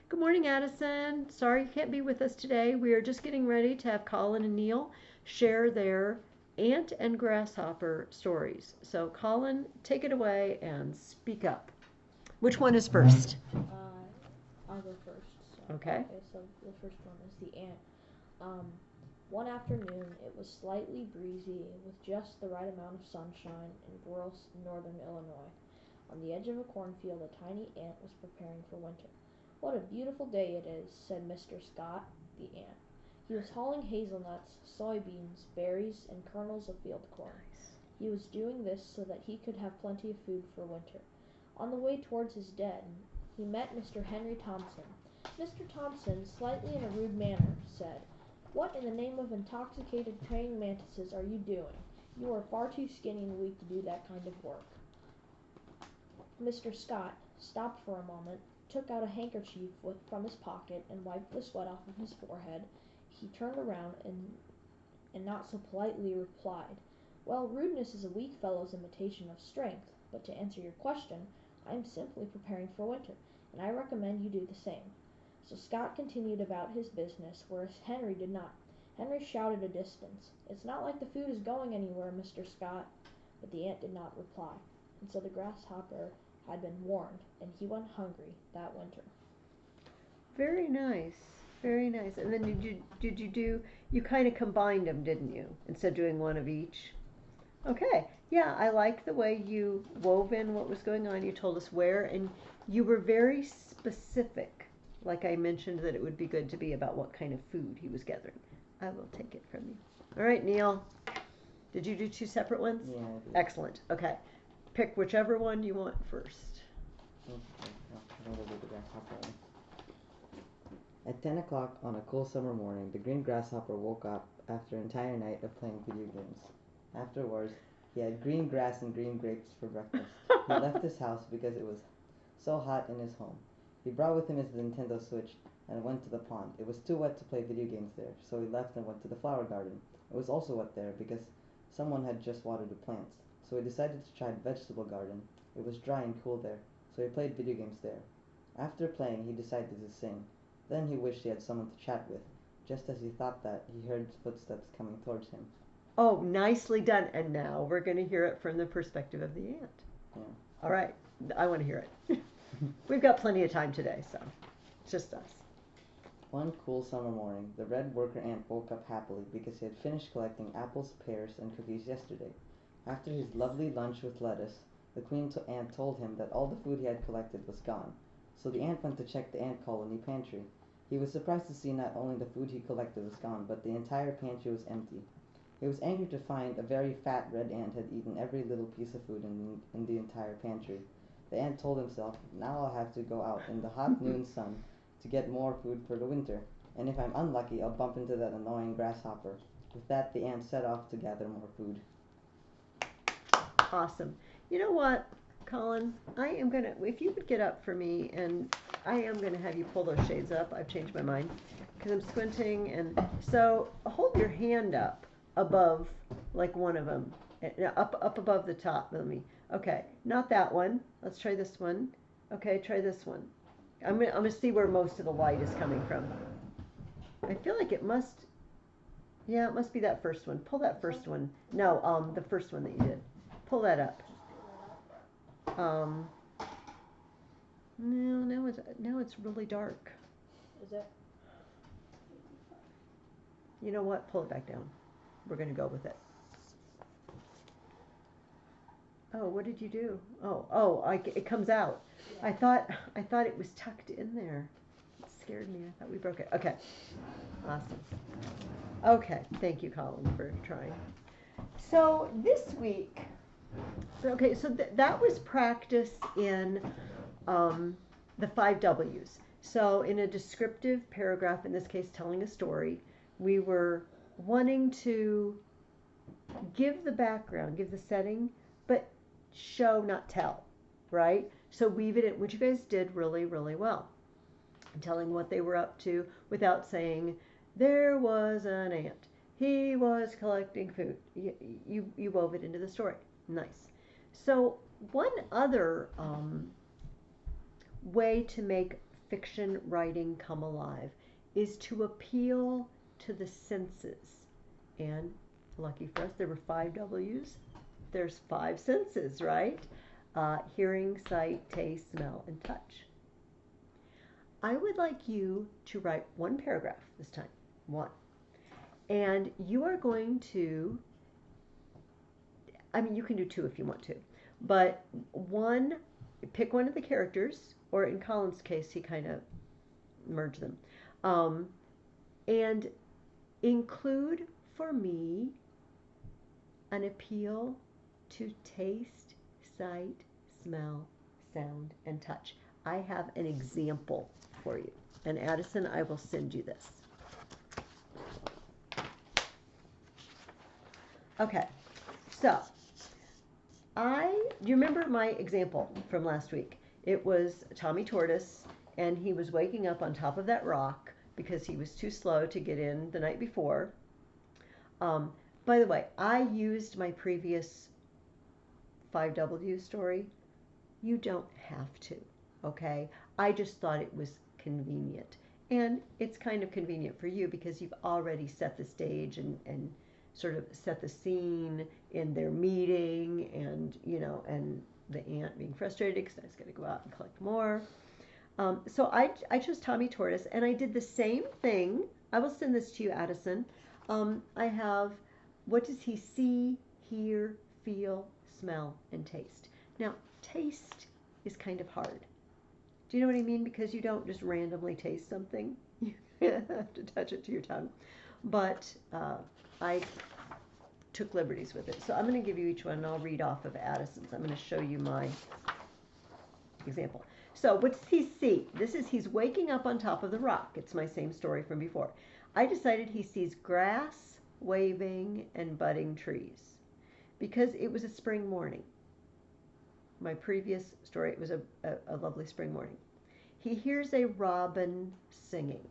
Good morning, Addison. Sorry you can't be with us today. We are just getting ready to have Colin and Neil share their ant and grasshopper stories. So, Colin, take it away and speak up. Which one is first? I'll go first. Okay. So the first one is the ant. Um, One afternoon, it was slightly breezy with just the right amount of sunshine in rural northern Illinois. On the edge of a cornfield, a tiny ant was preparing for winter. "What a beautiful day it is," said Mr. Scott, the ant. He was hauling hazelnuts, soybeans, berries, and kernels of field corn. He was doing this so that he could have plenty of food for winter. On the way towards his den, he met Mr. Henry Thompson. Mr. Thompson, slightly in a rude manner, said, "What in the name of intoxicated praying mantises are you doing? You are far too skinny and weak to do that kind of work." Mr. Scott stopped for a moment, took out a handkerchief from his pocket, and wiped the sweat off of his forehead. He turned around and not so politely replied, "Well, rudeness is a weak fellow's imitation of strength, but to answer your question, I am simply preparing for winter, and I recommend you do the same." So Scott continued about his business, whereas Henry did not. Henry shouted a distance, "It's not like the food is going anywhere, Mr. Scott." But the ant did not reply, and so the grasshopper had been warned, and he went hungry that winter. Very nice. Very nice. And then you kind of combined them, didn't you? Instead of doing one of each. Okay. Yeah, I like the way you wove in what was going on. You told us where, and you were very specific. Like I mentioned, that it would be good to be about what kind of food he was gathering. I will take it from you. All right, Neil. Did you do two separate ones? Yeah, I did. Excellent. Okay. Pick whichever one you want first. Okay, I'll do the grasshopper one. At 10 o'clock on a cool summer morning, the green grasshopper woke up after an entire night of playing video games. Afterwards, he had green grass and green grapes for breakfast. He left his house because it was so hot in his home. He brought with him his Nintendo Switch and went to the pond. It was too wet to play video games there, so he left and went to the flower garden. It was also wet there because someone had just watered the plants. So he decided to try the vegetable garden. It was dry and cool there, so he played video games there. After playing, he decided to sing. Then he wished he had someone to chat with. Just as he thought that, he heard footsteps coming towards him. Oh, nicely done. And now we're going to hear it from the perspective of the ant. Yeah. All right. I want to hear it. We've got plenty of time today, so it's just us. One cool summer morning, the red worker ant woke up happily because he had finished collecting apples, pears, and cookies yesterday. After his lovely lunch with lettuce, the queen ant told him that all the food he had collected was gone. So the ant went to check the ant colony pantry. He was surprised to see not only the food he collected was gone, but the entire pantry was empty. He was angry to find a very fat red ant had eaten every little piece of food in the entire pantry. The ant told himself, "Now I'll have to go out in the hot noon sun to get more food for the winter, and if I'm unlucky, I'll bump into that annoying grasshopper." With that, the ant set off to gather more food. Awesome. You know what, Colin? I am going to, if you could get up for me, and I am going to have you pull those shades up. I've changed my mind because I'm squinting. And so hold your hand up above, like one of them, up above the top. Okay, not that one. Let's try this one. Okay, try this one. I'm gonna see where most of the light is coming from. I feel like it must, yeah, it must be that first one. Pull that first one. No, the first one that you did. Pull that up. No, now it's really dark. Is it? You know what? Pull it back down. We're gonna go with it. Oh, what did you do? It comes out. Yeah. I thought it was tucked in there. It scared me. I thought we broke it. Okay. Awesome. Okay. Thank you, Colin, for trying. So this week, so that was practice in the 5 W's. So in a descriptive paragraph, in this case, telling a story, we were wanting to give the background, give the setting, but show, not tell, right? So weave it in, which you guys did really, really well. Telling what they were up to without saying, there was an ant. He was collecting food. You wove it into the story. Nice. So one other way to make fiction writing come alive is to appeal to the senses. And lucky for us, there were 5 W's. There's 5 senses, right? Hearing, sight, taste, smell, and touch. I would like you to write 1 paragraph this time. 1. And you are going to, I mean, you can do 2 if you want to, but pick one of the characters, or in Colin's case, he kind of merged them, and include for me an appeal to taste, sight, smell, sound, and touch. I have an example for you. And Addison, I will send you this. Okay, so do you remember my example from last week? It was Tommy Tortoise, and he was waking up on top of that rock because he was too slow to get in the night before. By the way, I used my previous 5W story. You don't have to, okay? I just thought it was convenient. And it's kind of convenient for you because you've already set the stage and sort of set the scene in their meeting, and, you know, and the aunt being frustrated because I was going to go out and collect more. So I chose Tommy Tortoise, and I did the same thing. I will send this to you, Addison. I have, what does he see, hear, feel, smell, and taste? Now, taste is kind of hard. Do you know what I mean? Because you don't just randomly taste something. You have to touch it to your tongue. But I took liberties with it. So I'm going to give you each one, and I'll read off of Addison's. I'm going to show you my example. So what does he see? He's waking up on top of the rock. It's my same story from before. I decided he sees grass waving and budding trees because it was a spring morning. My previous story, it was a lovely spring morning. He hears a robin singing.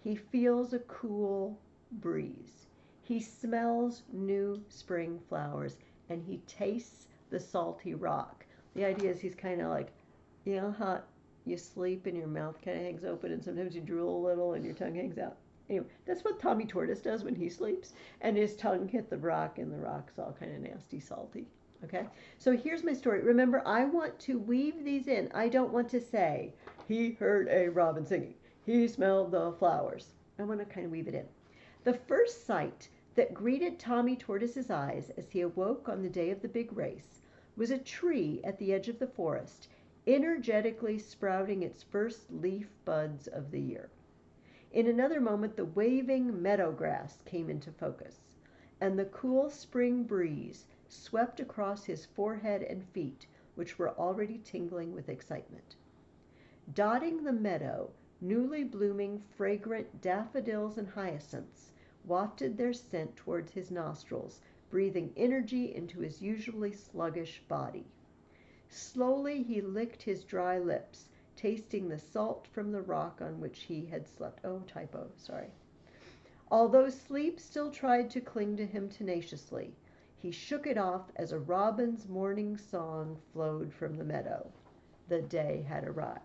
He feels a cool breeze. He smells new spring flowers, and he tastes the salty rock. The idea is he's kind of like, you know how you sleep and your mouth kind of hangs open and sometimes you drool a little and your tongue hangs out? Anyway, that's what Tommy Tortoise does when he sleeps, and his tongue hit the rock and the rock's all kind of nasty salty. Okay, so here's my story. Remember, I want to weave these in. I don't want to say, he heard a robin singing. He smelled the flowers. I want to kind of weave it in. The first sight that greeted Tommy Tortoise's eyes as he awoke on the day of the big race was a tree at the edge of the forest, energetically sprouting its first leaf buds of the year. In another moment, the waving meadow grass came into focus, and the cool spring breeze swept across his forehead and feet, which were already tingling with excitement. Dotting the meadow, newly blooming fragrant daffodils and hyacinths wafted their scent towards his nostrils, breathing energy into his usually sluggish body. Slowly he licked his dry lips, tasting the salt from the rock on which he had slept. Oh, typo, sorry. Although sleep still tried to cling to him tenaciously, he shook it off as a robin's morning song flowed from the meadow. The day had arrived.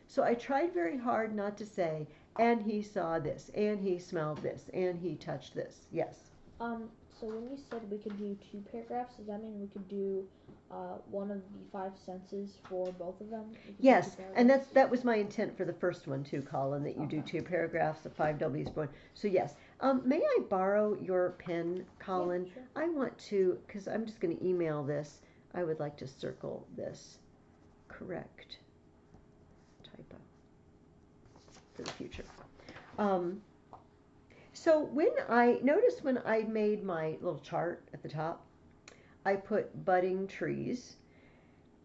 So I tried very hard not to say, and he saw this, and he smelled this, and he touched this. Yes? So when you said we could do 2 paragraphs, does that mean we could do one of the 5 senses for both of them? Yes, and that was my intent for the first one too, Colin, that you do 2 paragraphs of 5 W's per one. So yes, may I borrow your pen, Colin? Yeah, sure. I want to, because I'm just going to email this. I would like to circle this correct typo for the future. So when I made my little chart at the top, I put budding trees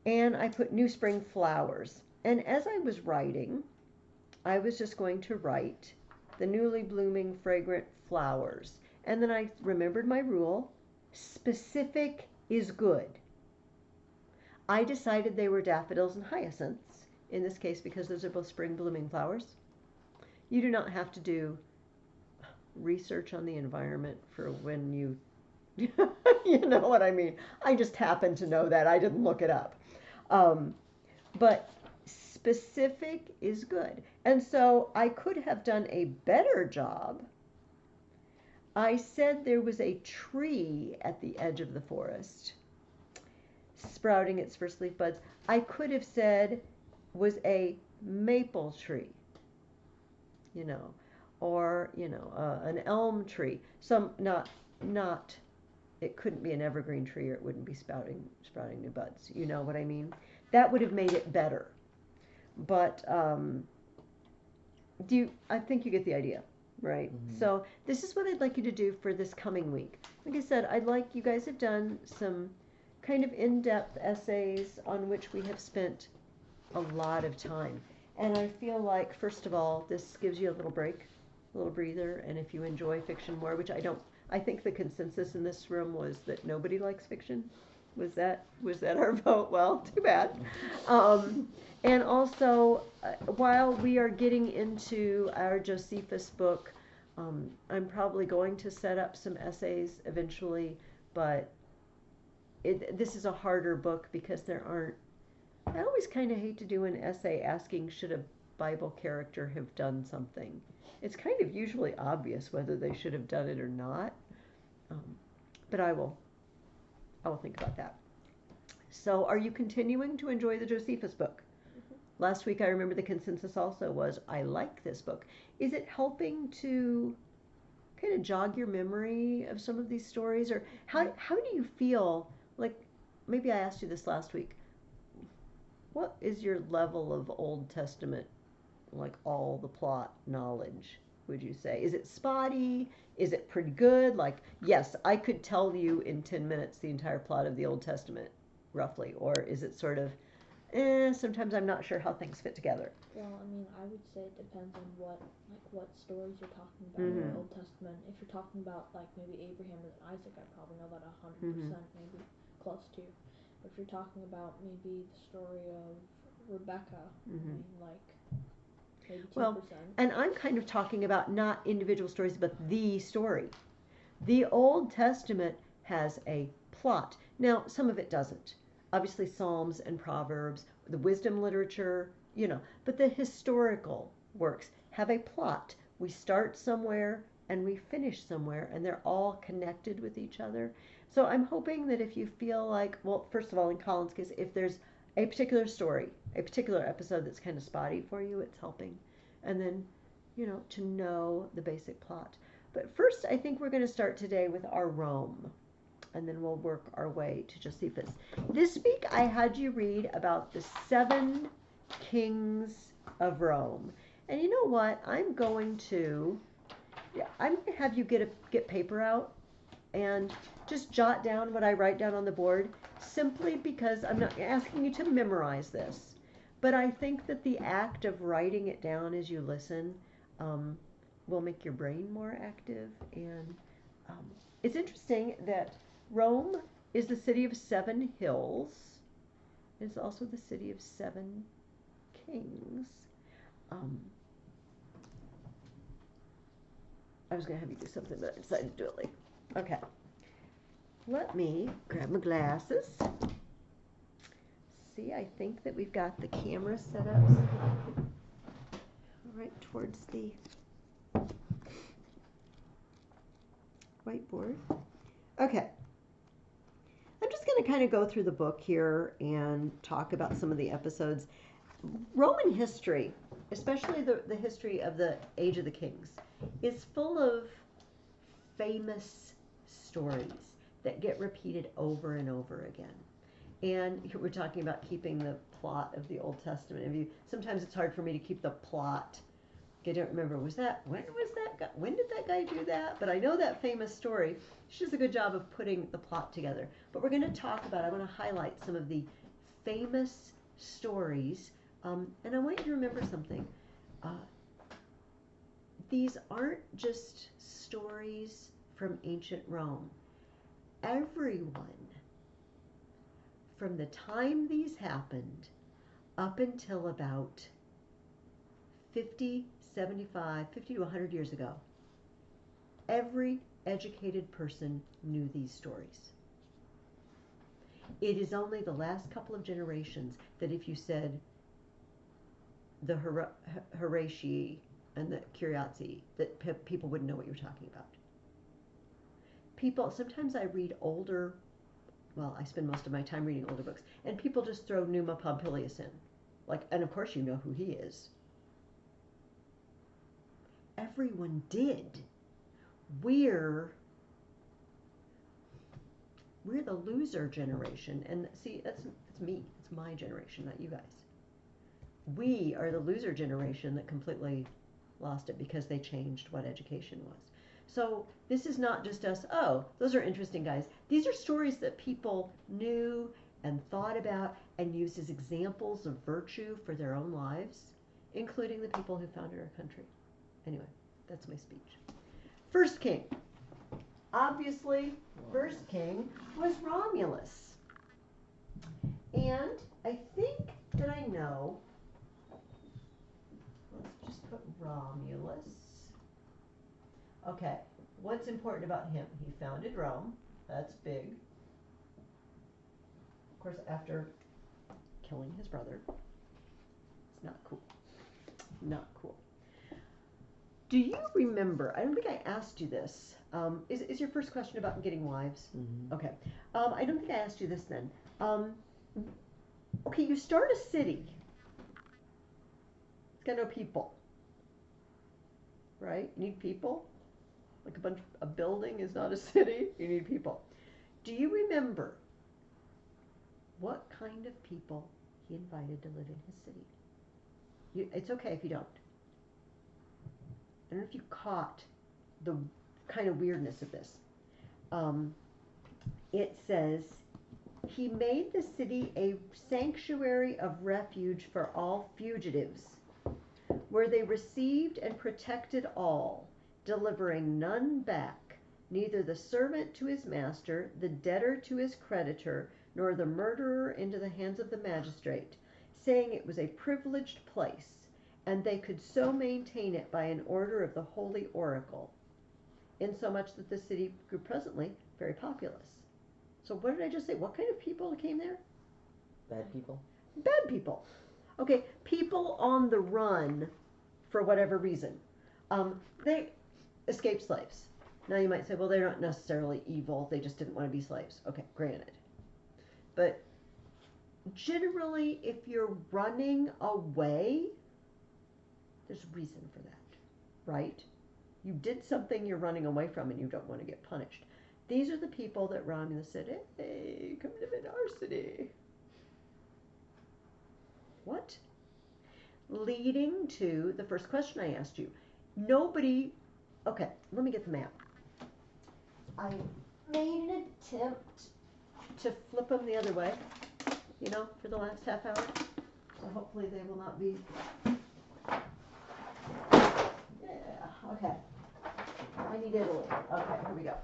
and I put new spring flowers. And as I was writing, I was just going to write the newly blooming fragrant flowers. And then I remembered my rule, specific is good. I decided they were daffodils and hyacinths, in this case because those are both spring blooming flowers. You do not have to do research on the environment for when you you know what I mean. I just happen to know that. I didn't look it up. But specific is good. And so I could have done a better job. I said there was a tree at the edge of the forest sprouting its first leaf buds. I could have said was a maple tree, or an elm tree. Some not. It couldn't be an evergreen tree, or it wouldn't be sprouting new buds. You know what I mean? That would have made it better. But I think you get the idea, right? Mhm. So this is what I'd like you to do for this coming week. Like I said, I'd like you guys have done some kind of in-depth essays on which we have spent a lot of time. And I feel like, first of all, this gives you a little break, a little breather, and if you enjoy fiction more, which I think the consensus in this room was that nobody likes fiction. Was that our vote? Well, too bad. And also, while we are getting into our Josephus book, I'm probably going to set up some essays eventually, but this is a harder book because I always kind of hate to do an essay asking, should a Bible character have done something? It's kind of usually obvious whether they should have done it or not. But I will think about that. So are you continuing to enjoy the Josephus book? Mhm. Last week I remember the consensus also was, I like this book. Is it helping to kind of jog your memory of some of these stories? Or how do you feel, like, maybe I asked you this last week, what is your level of Old Testament, like all the plot knowledge, would you say? Is it spotty? Is it pretty good? Like, yes, I could tell you in 10 minutes the entire plot of the Old Testament, roughly. Or is it sort of, sometimes I'm not sure how things fit together? Well, I mean, I would say it depends on what stories you're talking about in the Old Testament. If you're talking about, like, maybe Abraham and Isaac, I probably know that 100%, maybe close to. But if you're talking about maybe the story of Rebecca, I mean, like, maybe 2%. Well, and I'm kind of talking about not individual stories, but the story. The Old Testament has a plot. Now, some of it doesn't. Obviously, Psalms and Proverbs, the wisdom literature, but the historical works have a plot. We start somewhere and we finish somewhere, and they're all connected with each other. So I'm hoping that if you feel like, well, first of all, in Colin's case, if there's a particular story, a particular episode that's kind of spotty for you, it's helping. And then, to know the basic plot. But first, I think we're going to start today with our Rome, and then we'll work our way to Josephus. This week, I had you read about the 7 kings of Rome. And you know what? I'm going to have you get paper out and just jot down what I write down on the board, simply because I'm not asking you to memorize this. But I think that the act of writing it down as you listen will make your brain more active. And it's interesting that Rome is the city of 7 hills. It's also the city of 7 kings. I was going to have you do something, but I decided to do it later. Okay. Let me grab my glasses. See, I think that we've got the camera set up right towards the whiteboard. Okay. I'm just going to kind of go through the book here and talk about some of the episodes. Roman history, especially the history of the Age of the Kings, is full of famous stories that get repeated over and over again. And we're talking about keeping the plot of the Old Testament. Sometimes it's hard for me to keep the plot. I don't remember, when did that guy do that? But I know that famous story. She does a good job of putting the plot together. But we're going to talk about, I want to highlight some of the famous stories. And I want you to remember something. These aren't just stories from ancient Rome. Everyone, from the time these happened up until about 50 to 100 years ago, every educated person knew these stories. It is only the last couple of generations that if you said, the Horatii and the Curiatii, that people wouldn't know what you're talking about. People, sometimes I read older, well, I spend most of my time reading older books, and people just throw Numa Pompilius in. Like, and of course you know who he is. Everyone did. We're the loser generation, and see, that's me. It's my generation, not you guys. We are the loser generation that completely lost it because they changed what education was. So this is not just us, oh, those are interesting guys. These are stories that people knew and thought about and used as examples of virtue for their own lives, including the people who founded our country. Anyway, that's my speech. First king. Obviously, first king was Romulus. And I think that I know, let's just put Romulus. Okay, what's important about him? He founded Rome. That's big. Of course, after killing his brother. It's not cool. Not cool. Do you remember, I don't think I asked you this. Is your first question about getting wives? Mm-hmm. Okay. I don't think I asked you this then. Okay, you start a city. It's got no people. Right? You need people. Like a building is not a city. You need people. Do you remember what kind of people he invited to live in his city? It's okay if you don't. I don't know if you caught the kind of weirdness of this. It says, he made the city a sanctuary of refuge for all fugitives, where they received and protected all, delivering none back, neither the servant to his master, the debtor to his creditor, nor the murderer into the hands of the magistrate, saying it was a privileged place, and they could so maintain it by an order of the holy oracle, insomuch that the city grew presently very populous. So what did I just say? What kind of people came there? Bad people? Bad people. Okay, people on the run for whatever reason. They escaped slaves. Now you might say, well, they're not necessarily evil. They just didn't want to be slaves. Okay, granted. But generally, if you're running away, there's a reason for that, right? You did something you're running away from and you don't want to get punished. These are the people that Romulus said, hey, come live in our city. What? Leading to the first question I asked you. Nobody, okay, let me get the map. I made an attempt to flip them the other way, you know, for the last half hour. So hopefully they will not be. Yeah, okay. I need Italy. Okay, here we go.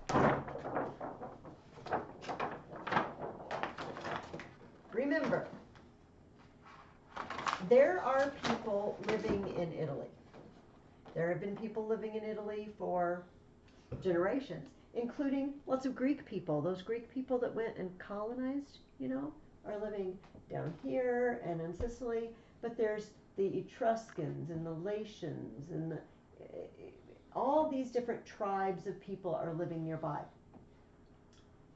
Remember, there are people living in Italy. There have been people living in Italy for generations, including lots of Greek people. Those Greek people that went and colonized, you know, are living down here and in Sicily. But there's the Etruscans and the Latians and all these different tribes of people are living nearby.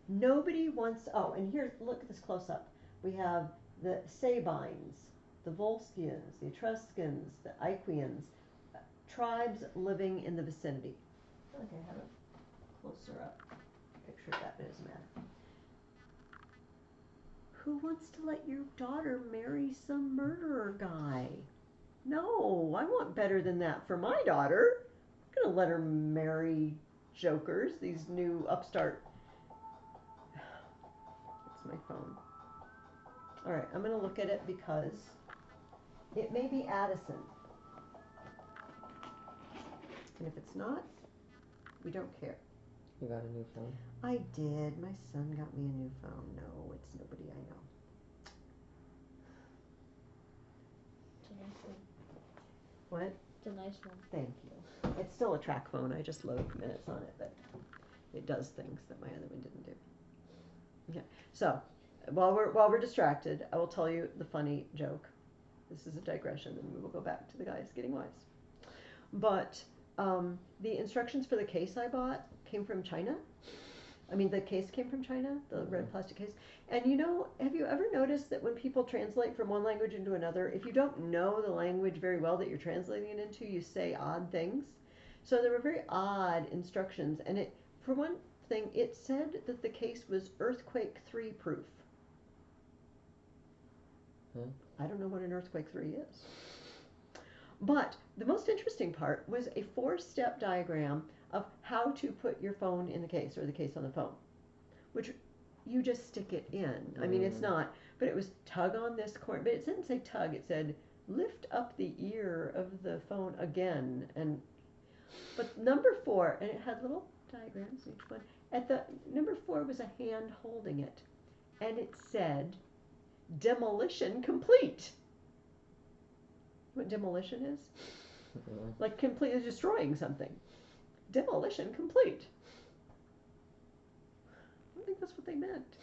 Nobody wants, oh, and here, look at this close up. We have the Sabines, the Volscians, the Etruscans, the Aequians, tribes living in the vicinity. I think I have a closer up picture of that, but it doesn't matter. Who wants to let your daughter marry some murderer guy? No, I want better than that for my daughter. I'm going to let her marry jokers, these new upstart. It's my phone. All right, I'm going to look at it because it may be Addison. And if it's not, we don't care. You got a new phone? I did. My son got me a new phone. No, it's nobody I know. It's a nice one. What? It's a nice one. Thank you. It's still a track phone. I just load minutes on it, but it does things that my other one didn't do. Okay. So, while we're distracted, I will tell you the funny joke. this is a digression, and we will go back to the guys getting wise. But the instructions for the case I bought came from China. I mean, the case came from China, the red plastic case. And you know, have you ever noticed that when people translate from one language into another, if you don't know the language very well that you're translating it into, you say odd things? So there were very odd instructions. And it, for one thing, it said that the case was earthquake 3 proof. I don't know what an earthquake 3 is. But the most interesting part was a 4-step diagram of how to put your phone in the case, or the case on the phone, which you just stick it in. I mean, it's not, but it was tug on this corner, but it didn't say tug, it said lift up the ear of the phone again. And but number 4, and it had little diagrams, each one. At the number 4 was a hand holding it, and it said demolition complete. What demolition is? Like completely destroying something. Demolition complete. I don't think that's what they meant.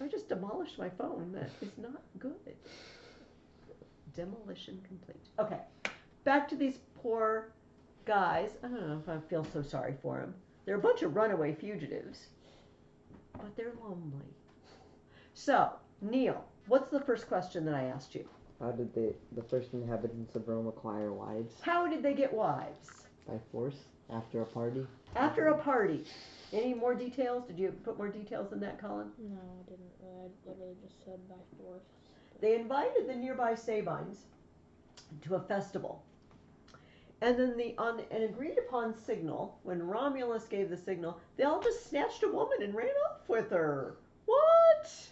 I just demolished my phone. That is not good. Demolition complete. Okay, back to these poor guys. I don't know if I feel so sorry for them. They're a bunch of runaway fugitives, but they're lonely. So, Neil, what's the first question that I asked you? How did the first inhabitants of Rome acquire wives? How did they get wives? By force? After a party? After a party. Any more details? Did you put more details in that, Colin? No, I didn't. I literally just said by force. They invited the nearby Sabines to a festival. And then on an agreed upon signal, when Romulus gave the signal, they all just snatched a woman and ran off with her. What?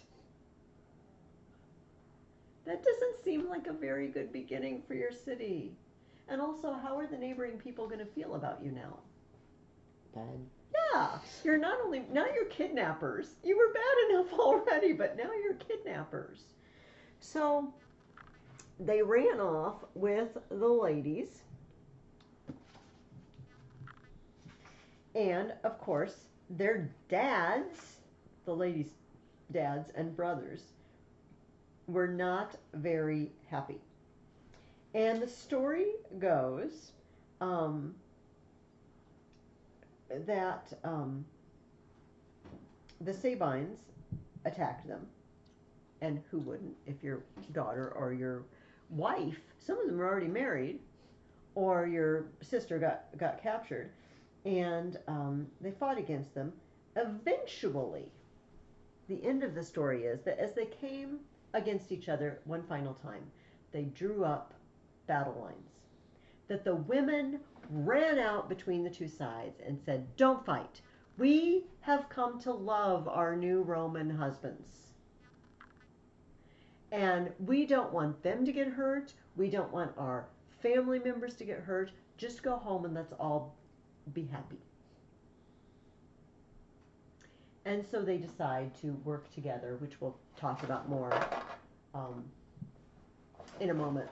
That doesn't seem like a very good beginning for your city. And also, how are the neighboring people going to feel about you now? Bad. Yeah, you're not only, now you're kidnappers. You were bad enough already, but now you're kidnappers. So they ran off with the ladies. And of course, their dads, the ladies' dads and brothers, were not very happy. And the story goes that the Sabines attacked them. And who wouldn't if your daughter or your wife, some of them were already married, or your sister got captured, and they fought against them. Eventually, the end of the story is that as they came against each other one final time, they drew up battle lines. That the women ran out between the two sides and said, "Don't fight. We have come to love our new Roman husbands. And we don't want them to get hurt. We don't want our family members to get hurt. Just go home and let's all be happy." And so they decide to work together, which we'll talk about more in a moment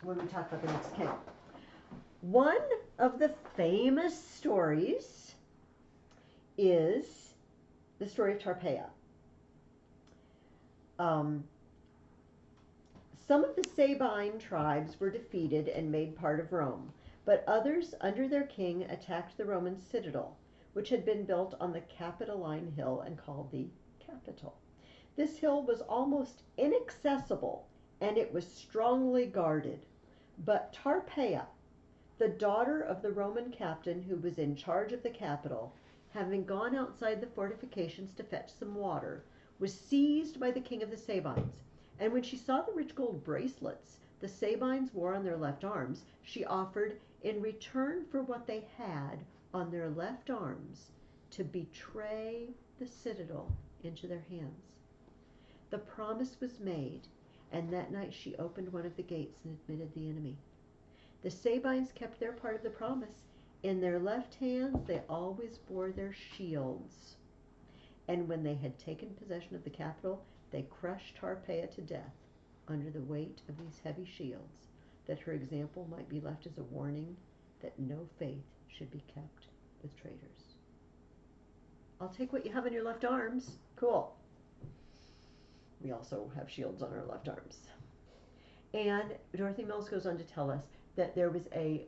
when we talk about the next king. One of the famous stories is the story of Tarpeia. Some of the Sabine tribes were defeated and made part of Rome, but others, under their king, attacked the Roman citadel, which had been built on the Capitoline Hill and called the Capitol. This hill was almost inaccessible, and it was strongly guarded. But Tarpeia, the daughter of the Roman captain who was in charge of the capital, having gone outside the fortifications to fetch some water, was seized by the king of the Sabines. And when she saw the rich gold bracelets the Sabines wore on their left arms, she offered, in return for what they had on their left arms, to betray the citadel into their hands. The promise was made, and that night she opened one of the gates and admitted the enemy. The Sabines kept their part of the promise. In their left hands they always bore their shields. And when they had taken possession of the capital, they crushed Tarpeia to death under the weight of these heavy shields, that her example might be left as a warning that no faith should be kept with traitors. I'll take what you have in your left arms. Cool. We also have shields on our left arms. And Dorothy Mills goes on to tell us that there was a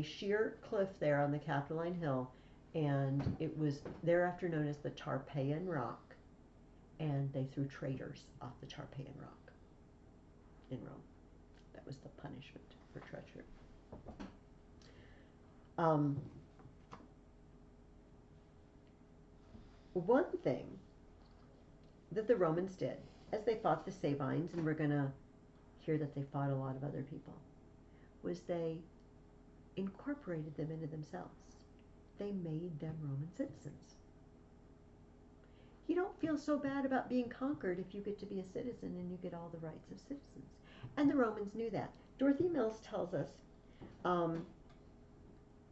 sheer cliff there on the Capitoline Hill, and it was thereafter known as the Tarpeian Rock, and they threw traitors off the Tarpeian Rock in Rome. That was the punishment for treachery. One thing that the Romans did, as they fought the Sabines, and we're going to hear that they fought a lot of other people, was they incorporated them into themselves. They made them Roman citizens. You don't feel so bad about being conquered if you get to be a citizen and you get all the rights of citizens. And the Romans knew that. Dorothy Mills tells us,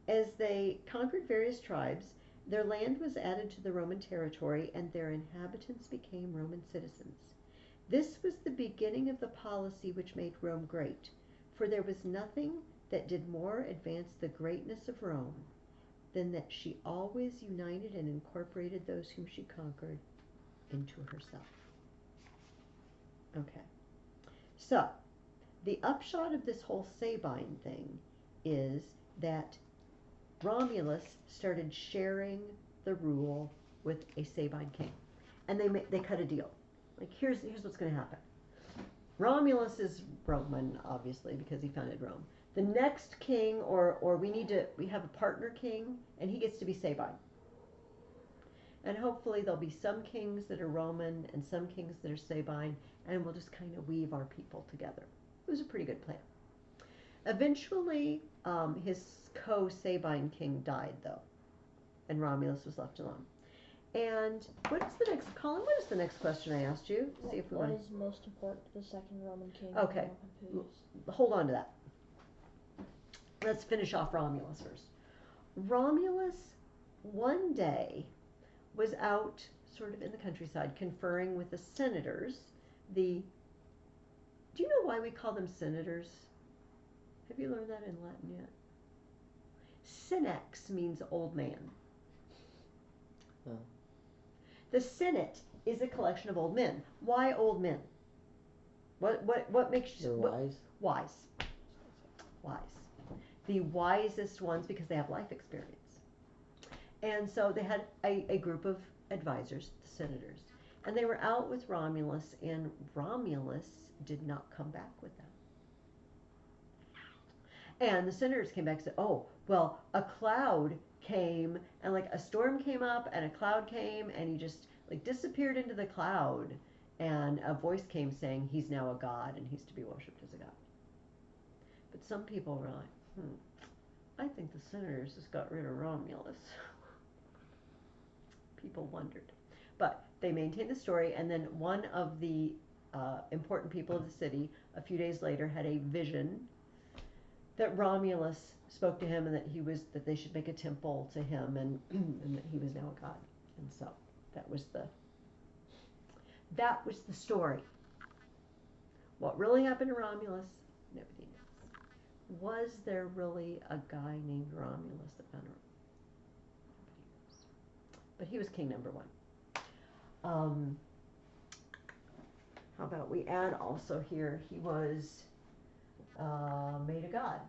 as they conquered various tribes, their land was added to the Roman territory and their inhabitants became Roman citizens. This was the beginning of the policy which made Rome great, for there was nothing that did more advance the greatness of Rome than that she always united and incorporated those whom she conquered into herself. Okay. So, the upshot of this whole Sabine thing is that Romulus started sharing the rule with a Sabine king. And they cut a deal. Like, here's what's going to happen. Romulus is Roman, obviously, because he founded Rome. The next king, or we have a partner king, and he gets to be Sabine. And hopefully there'll be some kings that are Roman and some kings that are Sabine, and we'll just kind of weave our people together. It was a pretty good plan. Eventually, his co-Sabine king died, though, and Romulus was left alone. And what's the next, Colin, what is the next question I asked you? See if we What want is most important to the second Roman king? Okay. Hold on to that. Let's finish off Romulus first. Romulus, one day, was out sort of in the countryside conferring with the senators. Do you know why we call them senators? Have you learned that in Latin yet? Senex means old man. Oh. The Senate is a collection of old men. Why old men? What makes you... They're wise? Wise. Wise. The wisest ones because they have life experience. And so they had a group of advisors, the senators, and they were out with Romulus, and Romulus did not come back with them. And the senators came back and said, oh, well, a cloud came, and like a storm came up, and a cloud came, and he just like disappeared into the cloud, and a voice came saying he's now a god, and he's to be worshipped as a god. But some people were like, I think the senators just got rid of Romulus. People wondered. But they maintained the story, and then one of the important people of the city, a few days later, had a vision that Romulus spoke to him, and that they should make a temple to him, and that he was now a god. And so that was the story. What really happened to Romulus, nobody knows. Was there really a guy named Romulus that found Rome? Nobody knows. But he was king number one. How about we add also here, he was made a god,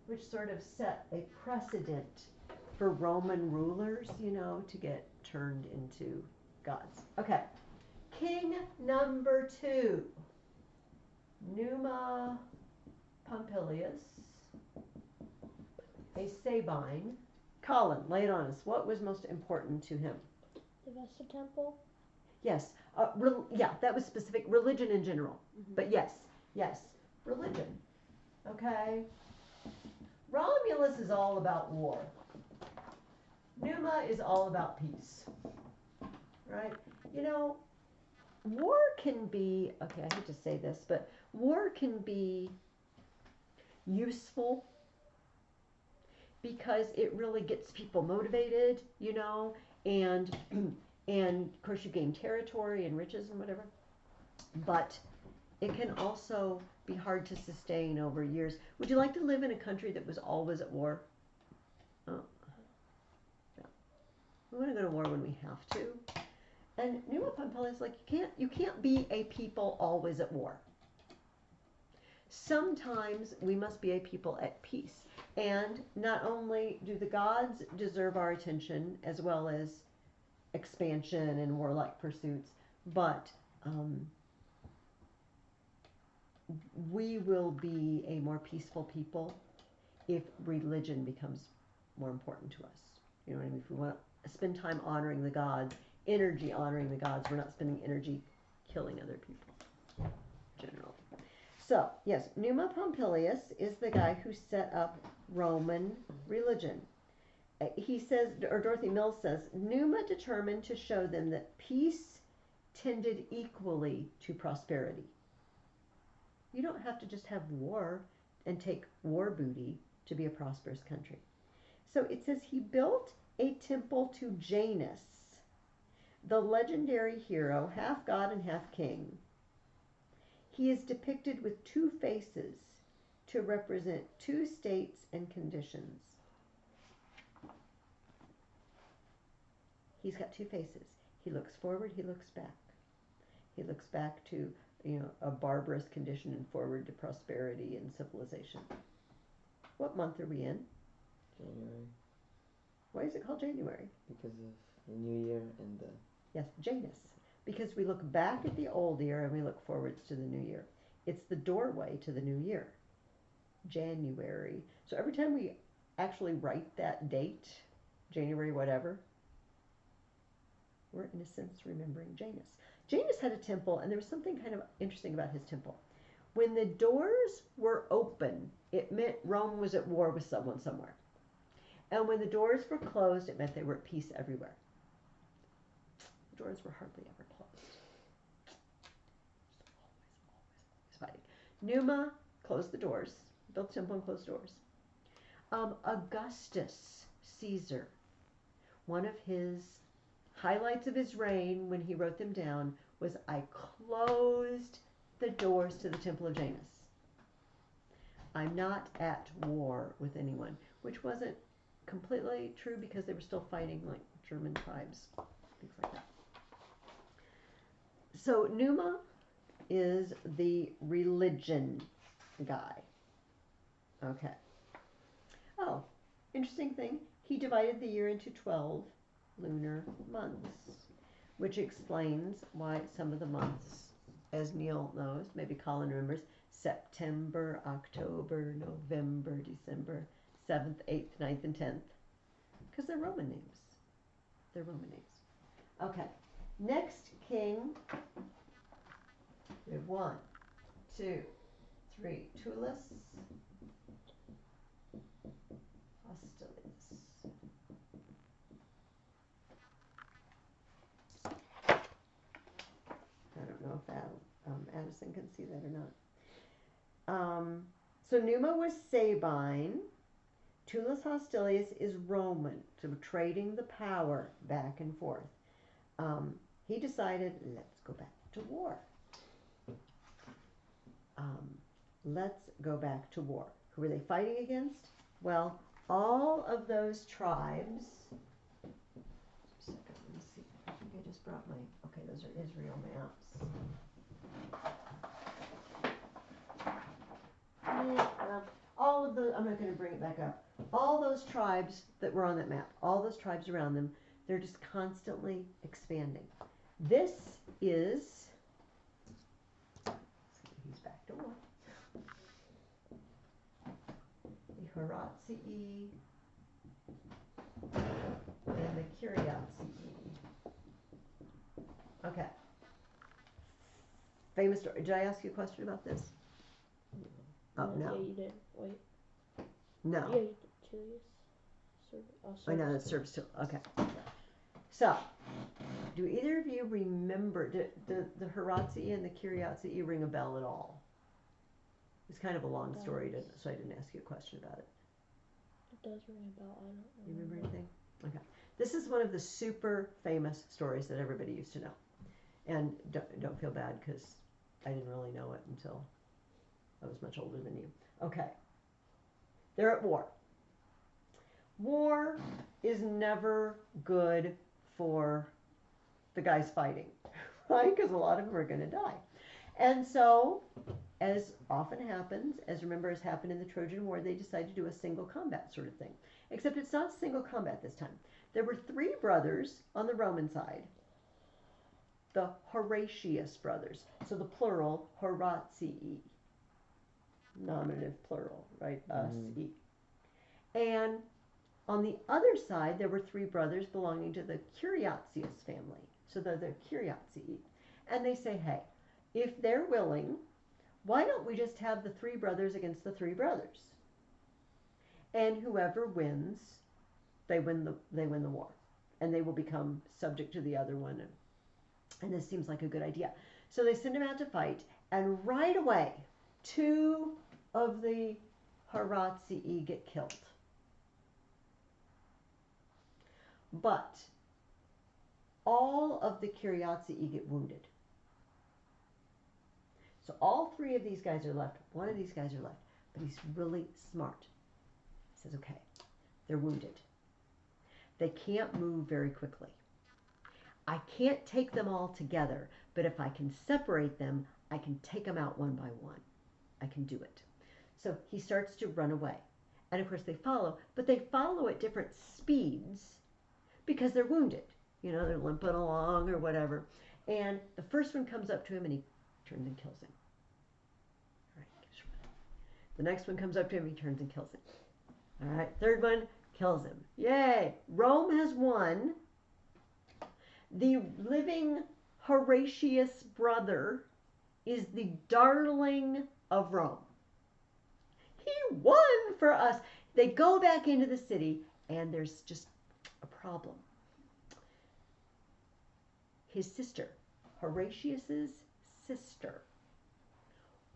which sort of set a precedent for Roman rulers, to get turned into gods. Okay, king number 2, Numa Pompilius, a Sabine. Colin, lay it on us. What was most important to him? The Vesta Temple? Yes. That was specific. Religion in general. Mm-hmm. But yes, religion. Okay. Romulus is all about war. Numa is all about peace. Right? War can be, okay, I hate to say this, but war can be useful because it really gets people motivated, and of course you gain territory and riches and whatever. But it can also be hard to sustain over years. Would you like to live in a country that was always at war? Oh. Yeah. We want to go to war when we have to. And Numa Pompilius is like, you can't be a people always at war. Sometimes we must be a people at peace. And not only do the gods deserve our attention as well as expansion and warlike pursuits, but we will be a more peaceful people if religion becomes more important to us. You know what I mean? If we want to spend time honoring the gods, energy honoring the gods, we're not spending energy killing other people, generally. So, yes, Numa Pompilius is the guy who set up Roman religion. He says, or Dorothy Mills says, Numa determined to show them that peace tended equally to prosperity. You don't have to just have war and take war booty to be a prosperous country. So it says he built a temple to Janus, the legendary hero, half god and half king. He is depicted with two faces to represent two states and conditions. He's got two faces. He looks forward, he looks back. He looks back to, a barbarous condition and forward to prosperity and civilization. What month are we in? January. Why is it called January? Because of the New Year and the... Yes, Janus. Because we look back at the old year and we look forwards to the new year. It's the doorway to the new year. January. So every time we actually write that date, January whatever, we're in a sense remembering Janus. Janus had a temple, and there was something kind of interesting about his temple. When the doors were open, it meant Rome was at war with someone somewhere. And when the doors were closed, it meant they were at peace everywhere. The doors were hardly ever closed. Always fighting. Numa closed the doors, built a temple and closed doors. Augustus Caesar, one of his highlights of his reign when he wrote them down was, I closed the doors to the Temple of Janus. I'm not at war with anyone, which wasn't completely true because they were still fighting like German tribes, things like that. So Numa is the religion guy. Okay. Oh, interesting thing. He divided the year into 12 lunar months, which explains why some of the months, as Neil knows, maybe Colin remembers, September, October, November, December, 7th, 8th, 9th, and 10th, because they're Roman names. They're Roman names. Okay, next king, we have 1, 2, 3, Tullus Hostilius. I don't know if Addison can see that or not. So Numa was Sabine. Tullus Hostilius is Roman, so trading the power back and forth. He decided, let's go back to war. Let's go back to war. Who were they fighting against? Well, all of those tribes. Just a second, let me see. I think I just brought my, okay, those are Israel maps. All of the, I'm not going to bring it back up. All those tribes that were on that map, all those tribes around them, they're just constantly expanding. This is, he's back to war. The Horatii and the Curiatii. Okay. Famous story. Did I ask you a question about this? Oh, no. Yeah, you did. Wait. No. Yeah, you did. Chilius. I know, that's Serbius. Okay. So, do either of you remember, the Horatii and the Curiatii ring a bell at all? It's kind of a long story, so I didn't ask you a question about it. It does ring a bell. I don't You remember anything? Okay. This is one of the super famous stories that everybody used to know. And don't feel bad because I didn't really know it until I was much older than you. Okay. They're at war. War is never good for the guys fighting, right? Because a lot of them are going to die. And so, as often happens, as happened in the Trojan War, they decided to do a single combat sort of thing. Except it's not single combat this time. There were 3 brothers on the Roman side, the Horatius brothers. So the plural, Horatii. Nominative plural, right? Us-e. And on the other side, there were 3 brothers belonging to the Curiatius family. So they're the Curiatii. And they say, hey, if they're willing, why don't we just have the 3 brothers against the 3 brothers? And whoever wins, they win the war. And they will become subject to the other one. And this seems like a good idea. So they send him out to fight, and right away, 2 of the Horatii get killed. But all of the Curiatii get wounded. So all 3 of these guys are left. 1 of these guys are left. But he's really smart. He says, okay, they're wounded. They can't move very quickly. I can't take them all together, but if I can separate them, I can take them out one by one. I can do it. So he starts to run away. And of course they follow, but they follow at different speeds because they're wounded. You know, they're limping along or whatever. And the first one comes up to him and he turns and kills him. All right. The next one comes up to him, he turns and kills him. All right. Third one kills him. Yay! Rome has won. The living Horatius brother is the darling of Rome. He won for us. They go back into the city, and there's just a problem. His sister, Horatius's sister,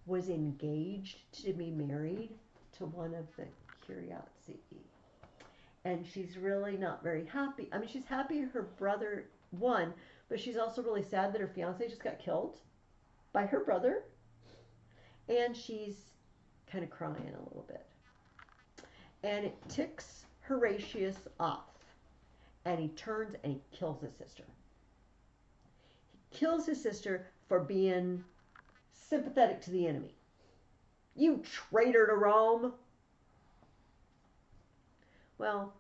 was engaged to be married to one of the Curiatii. And she's really not very happy. I mean, she's happy her brother won, but she's also really sad that her fiance just got killed by her brother. And she's kind of crying a little bit. And it ticks Horatius off. And he turns and he kills his sister. He kills his sister for being sympathetic to the enemy. You traitor to Rome. Well,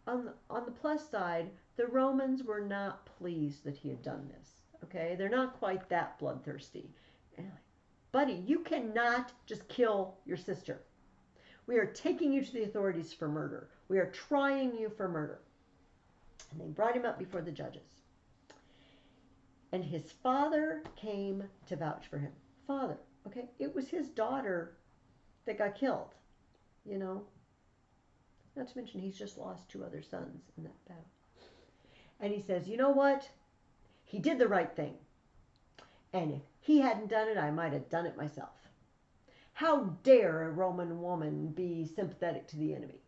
on the plus side, the Romans were not pleased that he had done this. Okay, they're not quite that bloodthirsty. And like, buddy, you cannot just kill your sister. We are taking you to the authorities for murder. We are trying you for murder. And they brought him up before the judges. And his father came to vouch for him. Father, okay, it was his daughter that got killed. You know, not to mention he's just lost 2 other sons in that battle. And he says, you know what? He did the right thing. And if he hadn't done it, I might have done it myself. How dare a Roman woman be sympathetic to the enemy?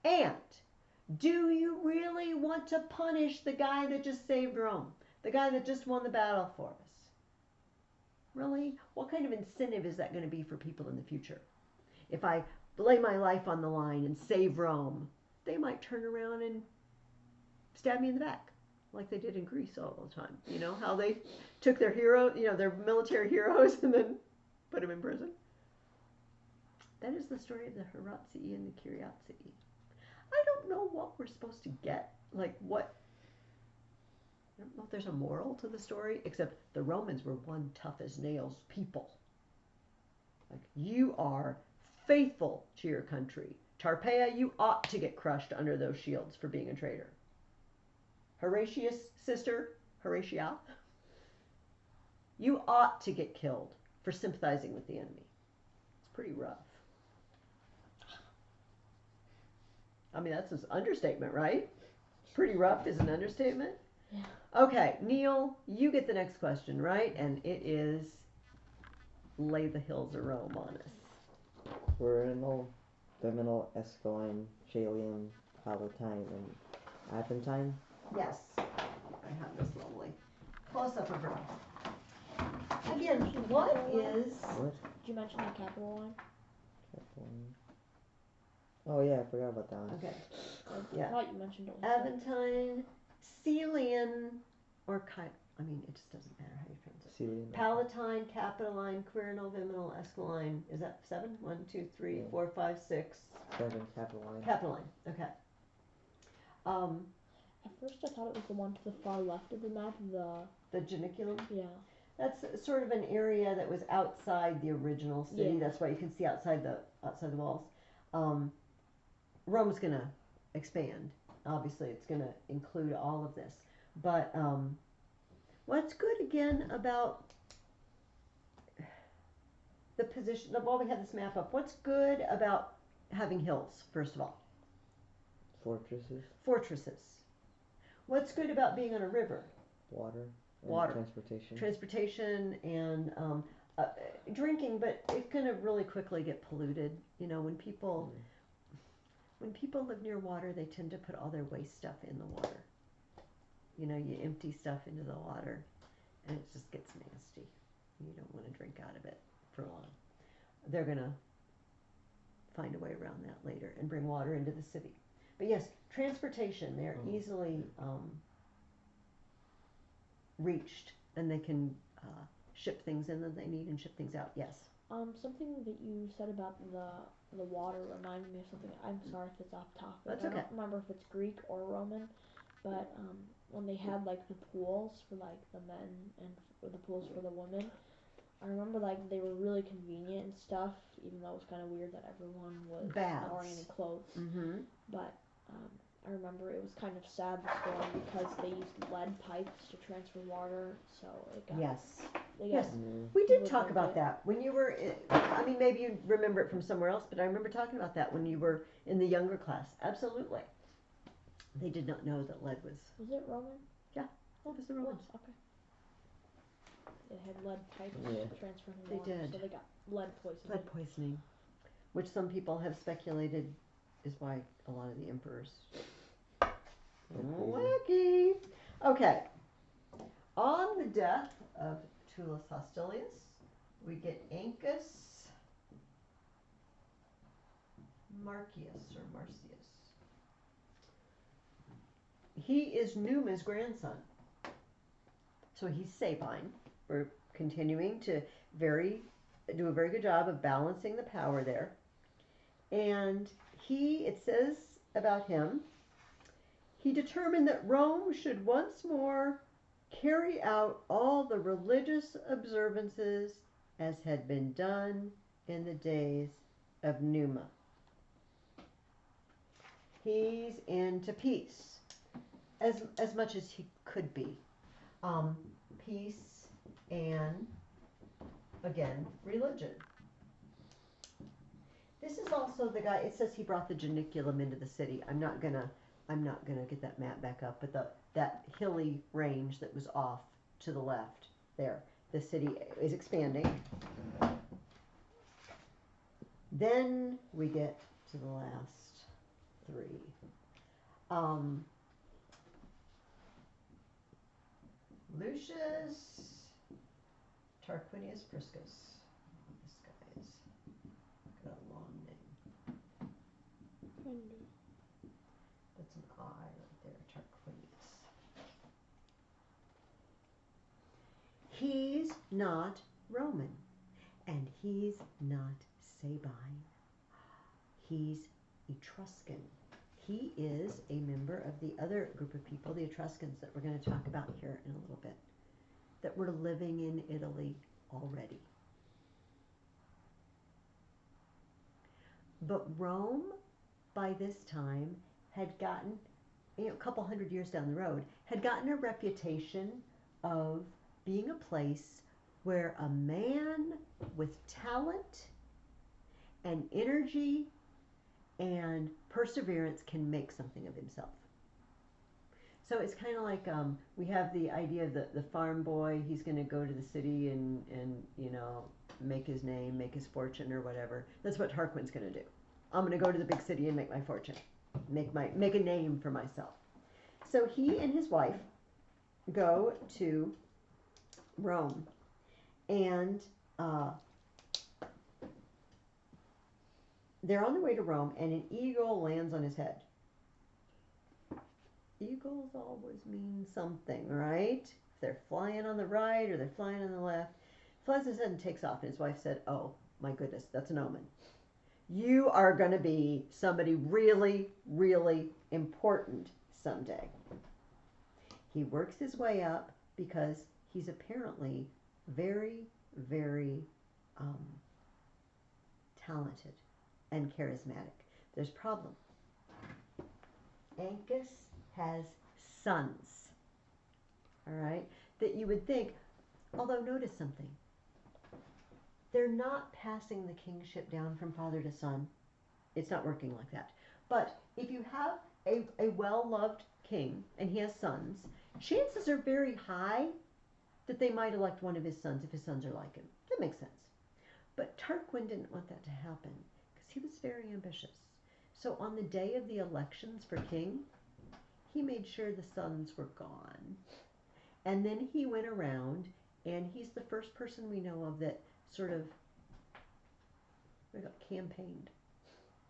And do you really want to punish the guy that just saved Rome? The guy that just won the battle for us? Really? What kind of incentive is that going to be for people in the future? If I lay my life on the line and save Rome, they might turn around and stab me in the back, like they did in Greece all the time. You know, how they took their hero, you know, their military heroes and then put them in prison. That is the story of the Horatii and the Curiatii. I don't know what we're supposed to get, like what, I don't know if there's a moral to the story, except the Romans were one tough as nails people. Like, you are faithful to your country. Tarpeia, you ought to get crushed under those shields for being a traitor. Horatius' sister, Horatia, you ought to get killed for sympathizing with the enemy. It's pretty rough. I mean, that's an understatement, right? Pretty rough is an understatement? Yeah. Okay, Neil, you get the next question, right? And it is lay the hills of Rome on us. Quirínal, Viminal, Escaline, Chalium, Palatine, and Aventine. Yes, I have this lovely close-up of Rome. Again, what is... What? Did you mention the capital line? Oh yeah, I forgot about that one. Okay. I Yeah. thought you mentioned it was Aventine, Celian, or it just doesn't matter how you pronounce it. Syrian. Palatine, Capitoline, Quirinal, Viminal, Esquiline. Is that 7? 1, 2, 3, Yeah. 4, 5, 6. 7 Capitoline. Capitoline. Okay. At first, I thought it was the one to the far left of the map. The Janiculum. Yeah. That's sort of an area that was outside the original city. Yeah. That's why you can see outside the walls. Rome's gonna expand. Obviously, it's gonna include all of this. But what's good again about the position? While we have this map up, what's good about having hills? First of all, Fortresses. fortresses. What's good about being on a river? Water. And Water. Transportation. Transportation and drinking, but it's going to really quickly get polluted. You know, when people live near water, they tend to put all their waste stuff in the water. You know, you empty stuff into the water, and it just gets nasty. You don't want to drink out of it for long. They're going to find a way around that later and bring water into the city. But yes, transportation, they're easily reached, and they can ship things in that they need and ship things out. Yes. Something that you said about the water reminded me of something. I'm sorry if it's off topic. That's I okay. don't remember if it's Greek or Roman, but when they had like the pools for like the men and the pools for the women, I remember like they were really convenient and stuff. Even though it was kind of weird that everyone was not wearing any clothes. Mm-hmm. But I remember it was kind of sad the story because they used lead pipes to transfer water, so it got. Yes. Yes. We did talk about that when you were. I mean, maybe you remember it from somewhere else, but I remember talking about that when you were in the younger class. Absolutely. They did not know that lead was. Was it Roman? Yeah, it was the Romans. Okay. They had lead pipes transferring They water, did. so they got lead poisoning. Lead poisoning, which some people have speculated is why a lot of the emperors. Wacky. Okay. On the death of Tullus Hostilius, we get Ancus Marcius or Marcius. He is Numa's grandson. So he's Sabine. We're continuing to do a very good job of balancing the power there. And it says about him, he determined that Rome should once more carry out all the religious observances as had been done in the days of Numa. He's into peace, as much as he could be. Peace and, again, religion. This is also the guy, it says he brought the Janiculum into the city. I'm not gonna get that map back up, but that hilly range that was off to the left there, the city is expanding. Then we get to the last three. Lucius Tarquinius Priscus. This guy is got a long name. That's an I right there, Tarquinius. He's not Roman, and he's not Sabine. He's Etruscan. He is a member of the other group of people, the Etruscans, that we're going to talk about here in a little bit, that were living in Italy already. But Rome, by this time, had gotten, a couple hundred years down the road, had gotten a reputation of being a place where a man with talent and energy and perseverance can make something of himself. So it's kind of like we have the idea of the farm boy. He's going to go to the city and make his name, make his fortune or whatever. That's what Tarquin's going to do. I'm going to go to the big city and make my fortune, make a name for myself. So he and his wife go to Rome, and they're on their way to Rome, and an eagle lands on his head. Eagles always mean something, right? If they're flying on the right or they're flying on the left. Flies on his head and takes off, and his wife said, "Oh, my goodness, that's an omen. You are going to be somebody really, really important someday." He works his way up because he's apparently very, very talented and charismatic. There's a problem. Ancus has sons, all right, that you would think, although notice something. They're not passing the kingship down from father to son. It's not working like that. But if you have a well-loved king and he has sons, chances are very high that they might elect one of his sons if his sons are like him. That makes sense. But Tarquin didn't want that to happen because he was very ambitious. So on the day of the elections for king, he made sure the sons were gone. And then he went around, and he's the first person we know of that sort of campaigned,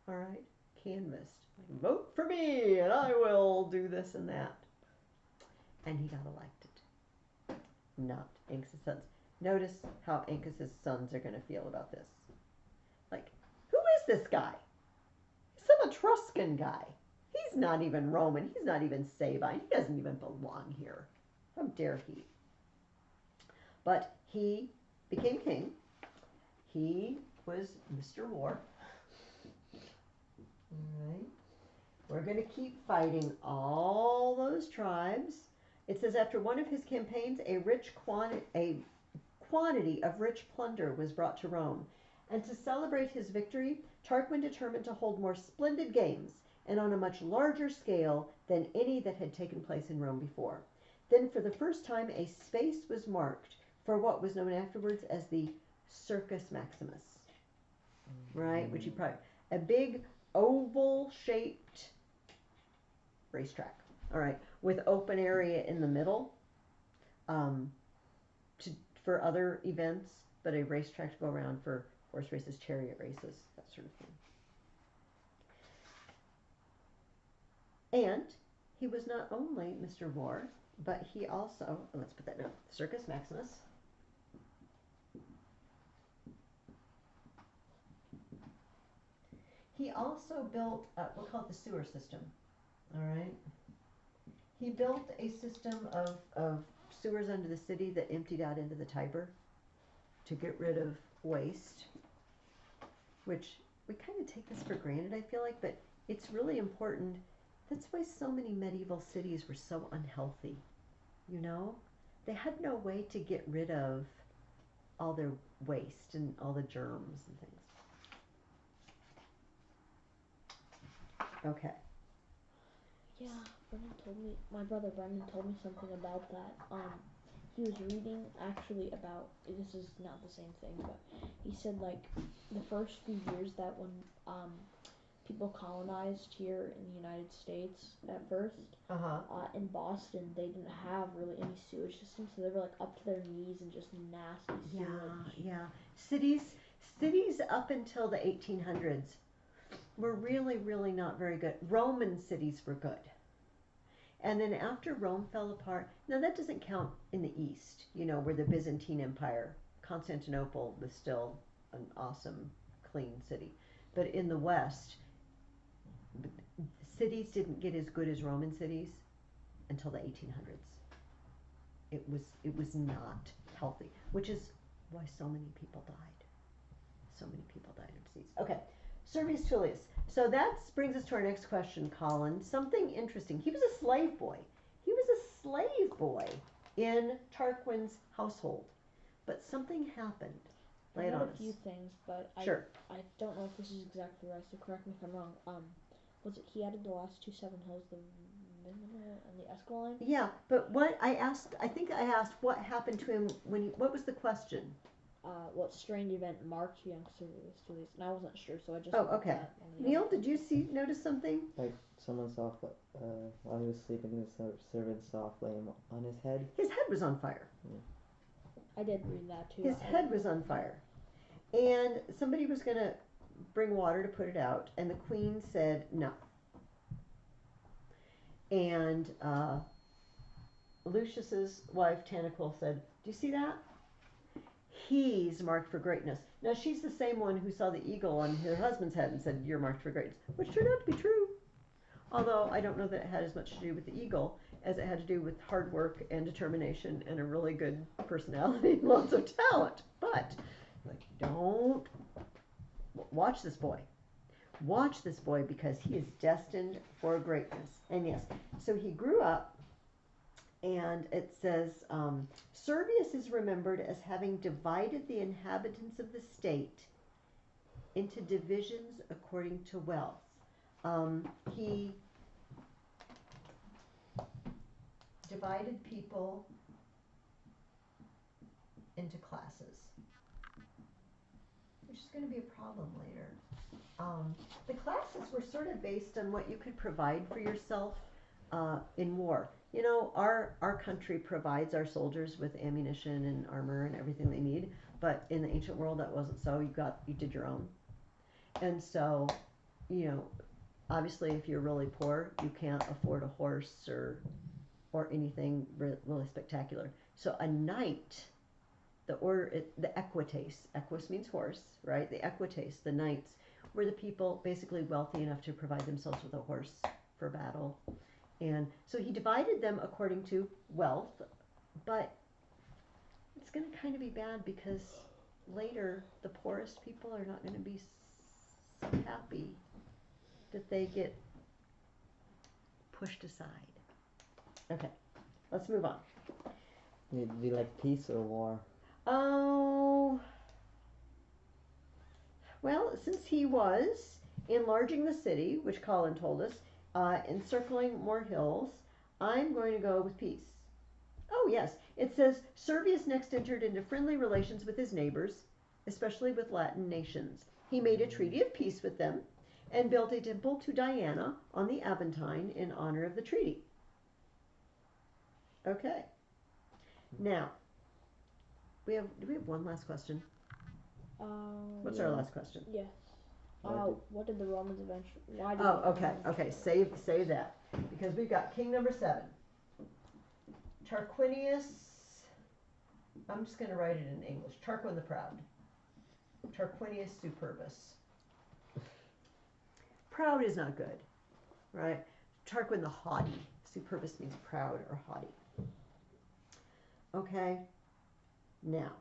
all right, canvassed, like, vote for me and I will do this and that, and he got elected. Not Ancus's sons. Notice how Ancus's sons are going to feel about this. Like, who is this guy? He's some Etruscan guy. He's not even Roman. He's not even Sabine. He doesn't even belong here. How dare he? But he became king. He was Mr. War. All right. We're going to keep fighting all those tribes. It says after one of his campaigns, a quantity of rich plunder was brought to Rome. And to celebrate his victory, Tarquin determined to hold more splendid games, and on a much larger scale than any that had taken place in Rome before. Then for the first time, a space was marked for what was known afterwards as the Circus Maximus, right? Which you probably, a big oval-shaped racetrack, all right, with open area in the middle for other events, but a racetrack to go around for horse races, chariot races, that sort of thing. And he was not only Mr. War, but he also, let's put that down, Circus Maximus. He also built, we'll call it the sewer system, all right? He built a system of sewers under the city that emptied out into the Tiber to get rid of waste, which we kind of take this for granted, I feel like, but it's really important. That's why so many medieval cities were so unhealthy, you know? They had no way to get rid of all their waste and all the germs and things. Okay. Yeah, my brother Brendan told me something about that. He was reading actually about, this is not the same thing, but he said like the first few years that when people colonized here in the United States at first, in Boston, they didn't have really any sewage system, so they were like up to their knees in just nasty sewage. Yeah. Cities up until the 1800s were really, really not very good. Roman cities were good. And then after Rome fell apart, now that doesn't count in the East, you know, where the Byzantine Empire, Constantinople was still an awesome, clean city. But in the West, cities didn't get as good as Roman cities until the 1800s. It was not healthy, which is why so many people died. So many people died of disease. Okay, Servius Tullius. So that brings us to our next question, Colin. Something interesting. He was a slave boy. He was a slave boy in Tarquin's household. But something happened. Lay it on us. A few things, but sure. I don't know if this is exactly right, so correct me if I'm wrong. Was it he added the last 2 7 hills, the Minima and the Esquiline? Yeah, but what I asked, I think I asked what happened to him when he, what was the question? What strange event marked young Servius Tullius? And I wasn't sure, so I just. Oh, okay. Neil, did you notice something? Like someone saw, while he was sleeping, the servant saw a flame on his head. His head was on fire. I did read that too. His head was on fire. And somebody was going to bring water to put it out, and the queen said no. And Lucius's wife Tanaquil said, "Do you see that? He's marked for greatness." Now she's the same one who saw the eagle on her husband's head and said, "You're marked for greatness," which turned out to be true. Although I don't know that it had as much to do with the eagle as it had to do with hard work and determination and a really good personality and lots of talent. But like, don't watch this boy. Watch this boy because he is destined for greatness. And yes, so he grew up, and it says Serbius is remembered as having divided the inhabitants of the state into divisions according to wealth. He divided people into classes, which is going to be a problem later. The classes were sort of based on what you could provide for yourself in war. You know, our country provides our soldiers with ammunition and armor and everything they need, but in the ancient world that wasn't so. You did your own. And so, you know, obviously if you're really poor, you can't afford a horse or anything really spectacular. So a knight, the equites, equus means horse, right? The equites, the knights, were the people basically wealthy enough to provide themselves with a horse for battle. And so he divided them according to wealth, but it's going to kind of be bad because later the poorest people are not going to be so happy that they get pushed aside. Okay, let's move on. Do you like peace or war? Oh, well, since he was enlarging the city, which Colin told us, encircling more hills, I'm going to go with peace. Oh, yes. It says Serbius next entered into friendly relations with his neighbors, especially with Latin nations. He made a treaty of peace with them and built a temple to Diana on the Aventine in honor of the treaty. Okay. Now, do we have one last question? What's our last question? Yes. What did the Romans eventually? Why did? Oh, okay, okay. Save that because we've got king number 7, Tarquinius. I'm just going to write it in English. Tarquin the Proud. Tarquinius Superbus. Proud is not good, right? Tarquin the Haughty. Superbus means proud or haughty. Okay. Now,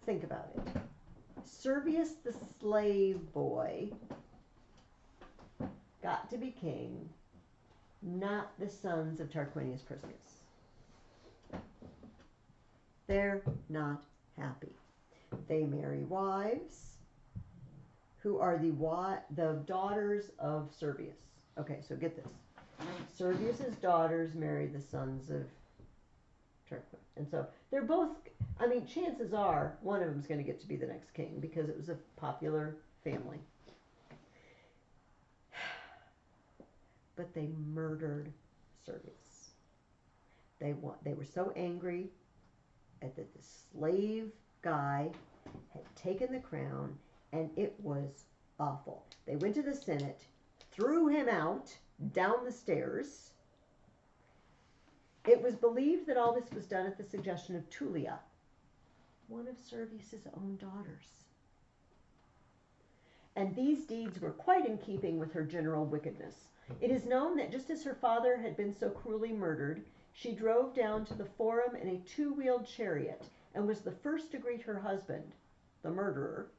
think about it. Serbius the slave boy got to be king, not the sons of Tarquinius Priscus. They're not happy. They marry wives who are the daughters of Serbius. Okay, so get this. Serbius's daughters marry the sons of Tarquin. And so they're both, I mean, chances are one of them's going to get to be the next king because it was a popular family. But they murdered Serbius. They were so angry at that the slave guy had taken the crown, and it was awful. They went to the Senate, threw him out down the stairs. It was believed that all this was done at the suggestion of Tullia, one of Servius's own daughters. And these deeds were quite in keeping with her general wickedness. It is known that just as her father had been so cruelly murdered, she drove down to the Forum in a 2-wheeled chariot and was the first to greet her husband, the murderer,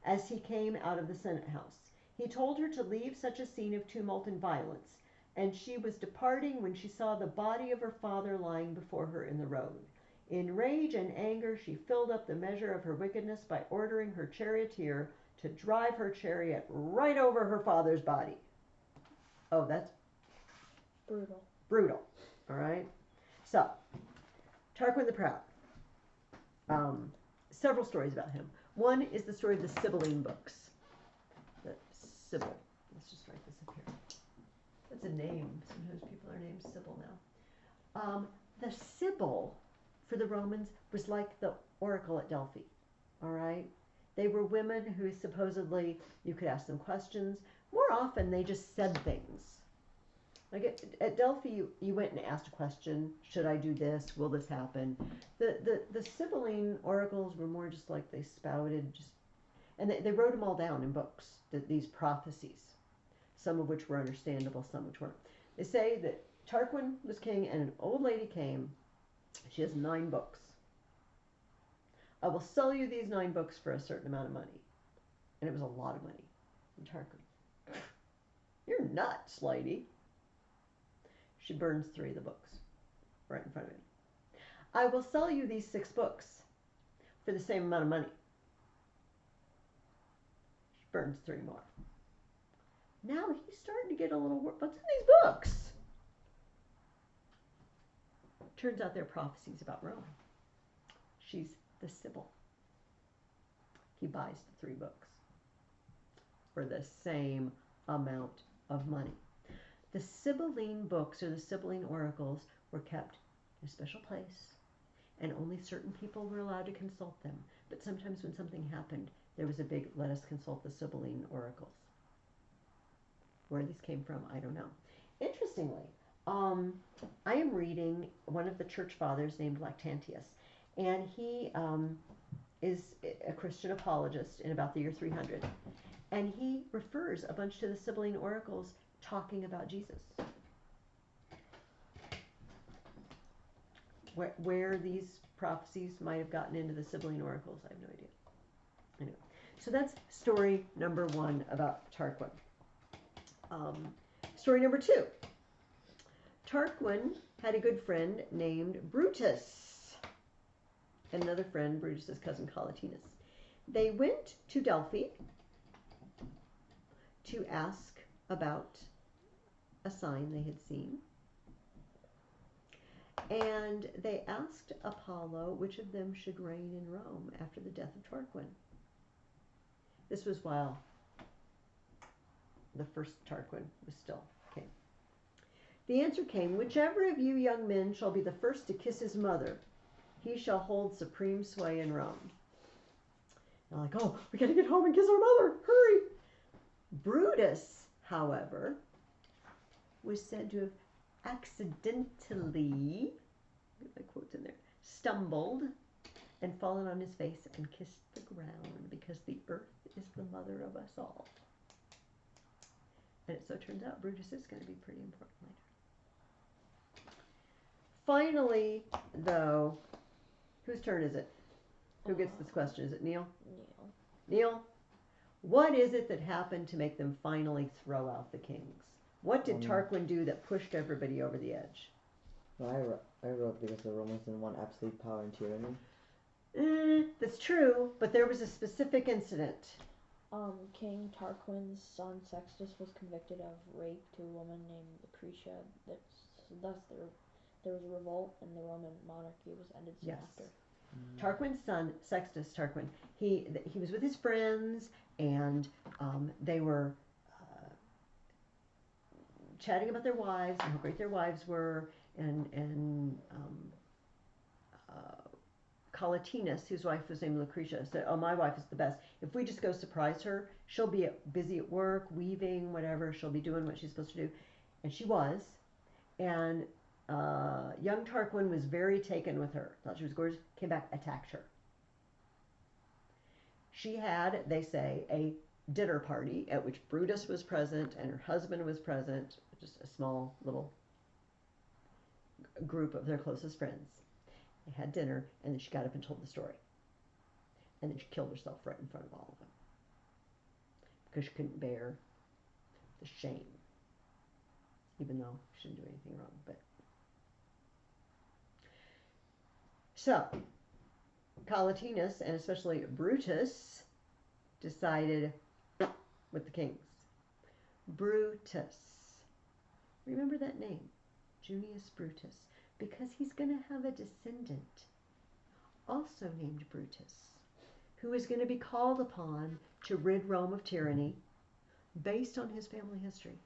as he came out of the Senate house. He told her to leave such a scene of tumult and violence, and she was departing when she saw the body of her father lying before her in the road. In rage and anger, she filled up the measure of her wickedness by ordering her charioteer to drive her chariot right over her father's body. Oh, that's Brutal. brutal. All right. So, Tarquin the Proud. Several stories about him. One is the story of the Sibylline books. The Sibyl. Let's just write this up here. That's a name. Sometimes people are named Sibyl now. The Sibyl for the Romans was like the oracle at Delphi. All right. They were women who supposedly you could ask them questions. More often, they just said things. Like at Delphi, you went and asked a question. Should I do this? Will this happen? The Sibylline oracles were more just like they spouted, and they wrote them all down in books, these prophecies, some of which were understandable, some which weren't. They say that Tarquin was king and an old lady came. She has 9 books. I will sell you these 9 books for a certain amount of money. And it was a lot of money. And Tarquin, you're nuts, lady. She burns 3 of the books right in front of him. I will sell you these 6 books for the same amount of money. She burns 3 more. Now he's starting to get a little worried. What's in these books? Turns out they're prophecies about Rome. She's the Sibyl. He buys the 3 books for the same amount of money. The Sibylline books, or the Sibylline oracles, were kept in a special place, and only certain people were allowed to consult them. But sometimes when something happened, there was a big, let us consult the Sibylline oracles. Where these came from, I don't know. Interestingly, I am reading one of the church fathers named Lactantius, and he is a Christian apologist in about the year 300, and he refers a bunch to the Sibylline oracles talking about Jesus. Where these prophecies might have gotten into the Sibylline oracles, I have no idea. Anyway, so that's story number 1 about Tarquin. Story number 2. Tarquin had a good friend named Brutus, and another friend, Brutus's cousin Collatinus. They went to Delphi to ask about a sign they had seen. And they asked Apollo which of them should reign in Rome after the death of Tarquin. This was while the first Tarquin was still king. The answer came, whichever of you young men shall be the first to kiss his mother, he shall hold supreme sway in Rome. They're like, oh, we gotta get home and kiss our mother, hurry. Brutus, however, was said to have accidentally, get my quotes in there, stumbled and fallen on his face and kissed the ground, because the earth is the mother of us all. And it so turns out Brutus is going to be pretty important later. Finally, though, whose turn is it? Who gets this question? Is it Neil? Neil, what is it that happened to make them finally throw out the kings? What did Tarquin do that pushed everybody over the edge? Well, I wrote because the Romans didn't want absolute power and tyranny. That's true, but there was a specific incident. King Tarquin's son Sextus was convicted of rape to a woman named Lucretia. Thus, there was a revolt, and the Roman monarchy was ended soon after. Tarquin's son, Sextus Tarquin, he was with his friends, and they were chatting about their wives and how great their wives were, and Collatinus, whose wife was named Lucretia, said, oh, my wife is the best. If we just go surprise her, she'll be busy at work, weaving, whatever. She'll be doing what she's supposed to do. And she was. And young Tarquin was very taken with her. Thought she was gorgeous. Came back, attacked her. She had, they say, a dinner party at which Brutus was present and her husband was present. Just a small little group of their closest friends. They had dinner, and then she got up and told the story. And then she killed herself right in front of all of them. Because she couldn't bear the shame. Even though she didn't do anything wrong. But so, Collatinus, and especially Brutus, decided with the kings. Brutus. Remember that name. Junius Brutus. Because he's going to have a descendant, also named Brutus, who is going to be called upon to rid Rome of tyranny based on his family history.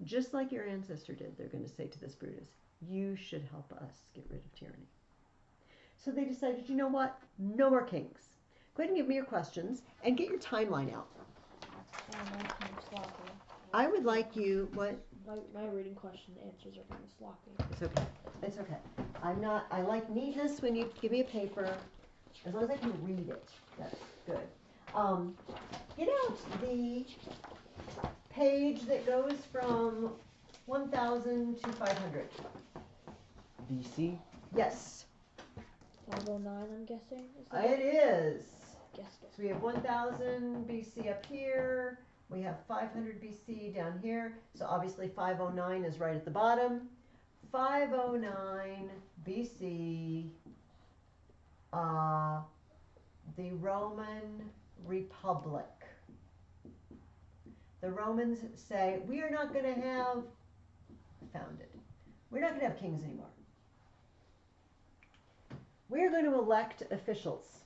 Just like your ancestor did, they're going to say to this Brutus, you should help us get rid of tyranny. So they decided, you know what? No more kings. Go ahead and give me your questions and get your timeline out. Mine's kind of sloppy. I would like you, what? My reading question answers are kind of sloppy. It's okay. It's okay. I like neatness when you give me a paper. As long as I can read it, that's good. Get out the page that goes from 1000 to 500. BC? Yes. 509, I'm guessing. It is. Guess. So we have 1000 BC up here. We have 500 BC down here. So obviously 509 is right at the bottom. 509 BC, the Roman Republic. The Romans say, we are not going to have, founded, we're not going to have kings anymore. We're going to elect officials.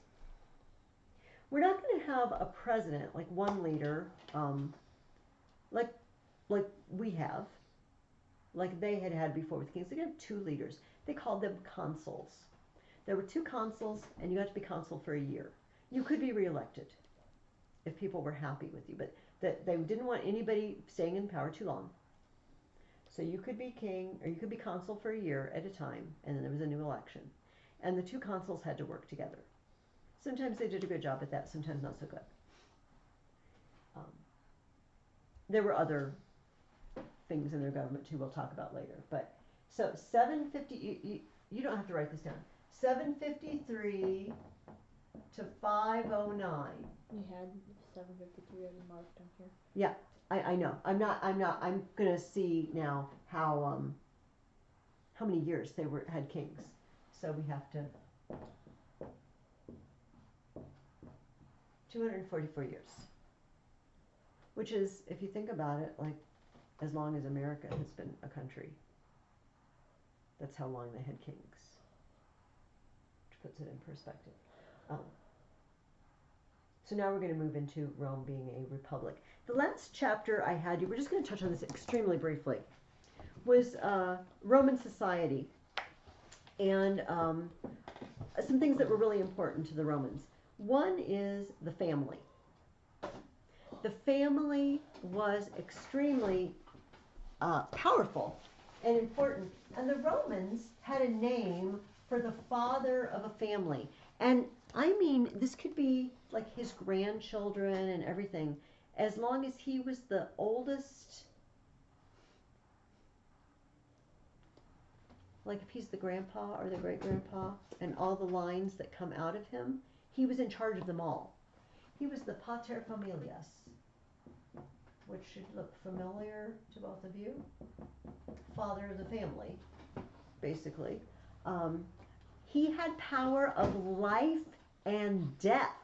We're not going to have a president, like one leader, like we have, like they had before with kings. They had 2 leaders. They called them consuls. There were 2 consuls, and you had to be consul for a year. You could be reelected if people were happy with you, but they didn't want anybody staying in power too long. So you could be king, or you could be consul for a year at a time, and then there was a new election. And the 2 consuls had to work together. Sometimes they did a good job at that, sometimes not so good. There were other things in their government too we'll talk about later. But so 750, you don't have to write this down. 753 to 509. We had 753 already marked down here. Yeah, I know. I'm gonna see now how many years they had kings. So we have to 244 years. Which is, if you think about it, like as long as America has been a country. That's how long they had kings. Which puts it in perspective. So now we're going to move into Rome being a republic. The last chapter I had you, we're just going to touch on this extremely briefly, was Roman society and some things that were really important to the Romans. One is the family. The family was extremely powerful and important. And the Romans had a name for the father of a family. And I mean, this could be like his grandchildren and everything. As long as he was the oldest, like if he's the grandpa or the great-grandpa, and all the lines that come out of him, he was in charge of them all. He was the pater familias, which should look familiar to both of you. Father of the family, basically. He had power of life and death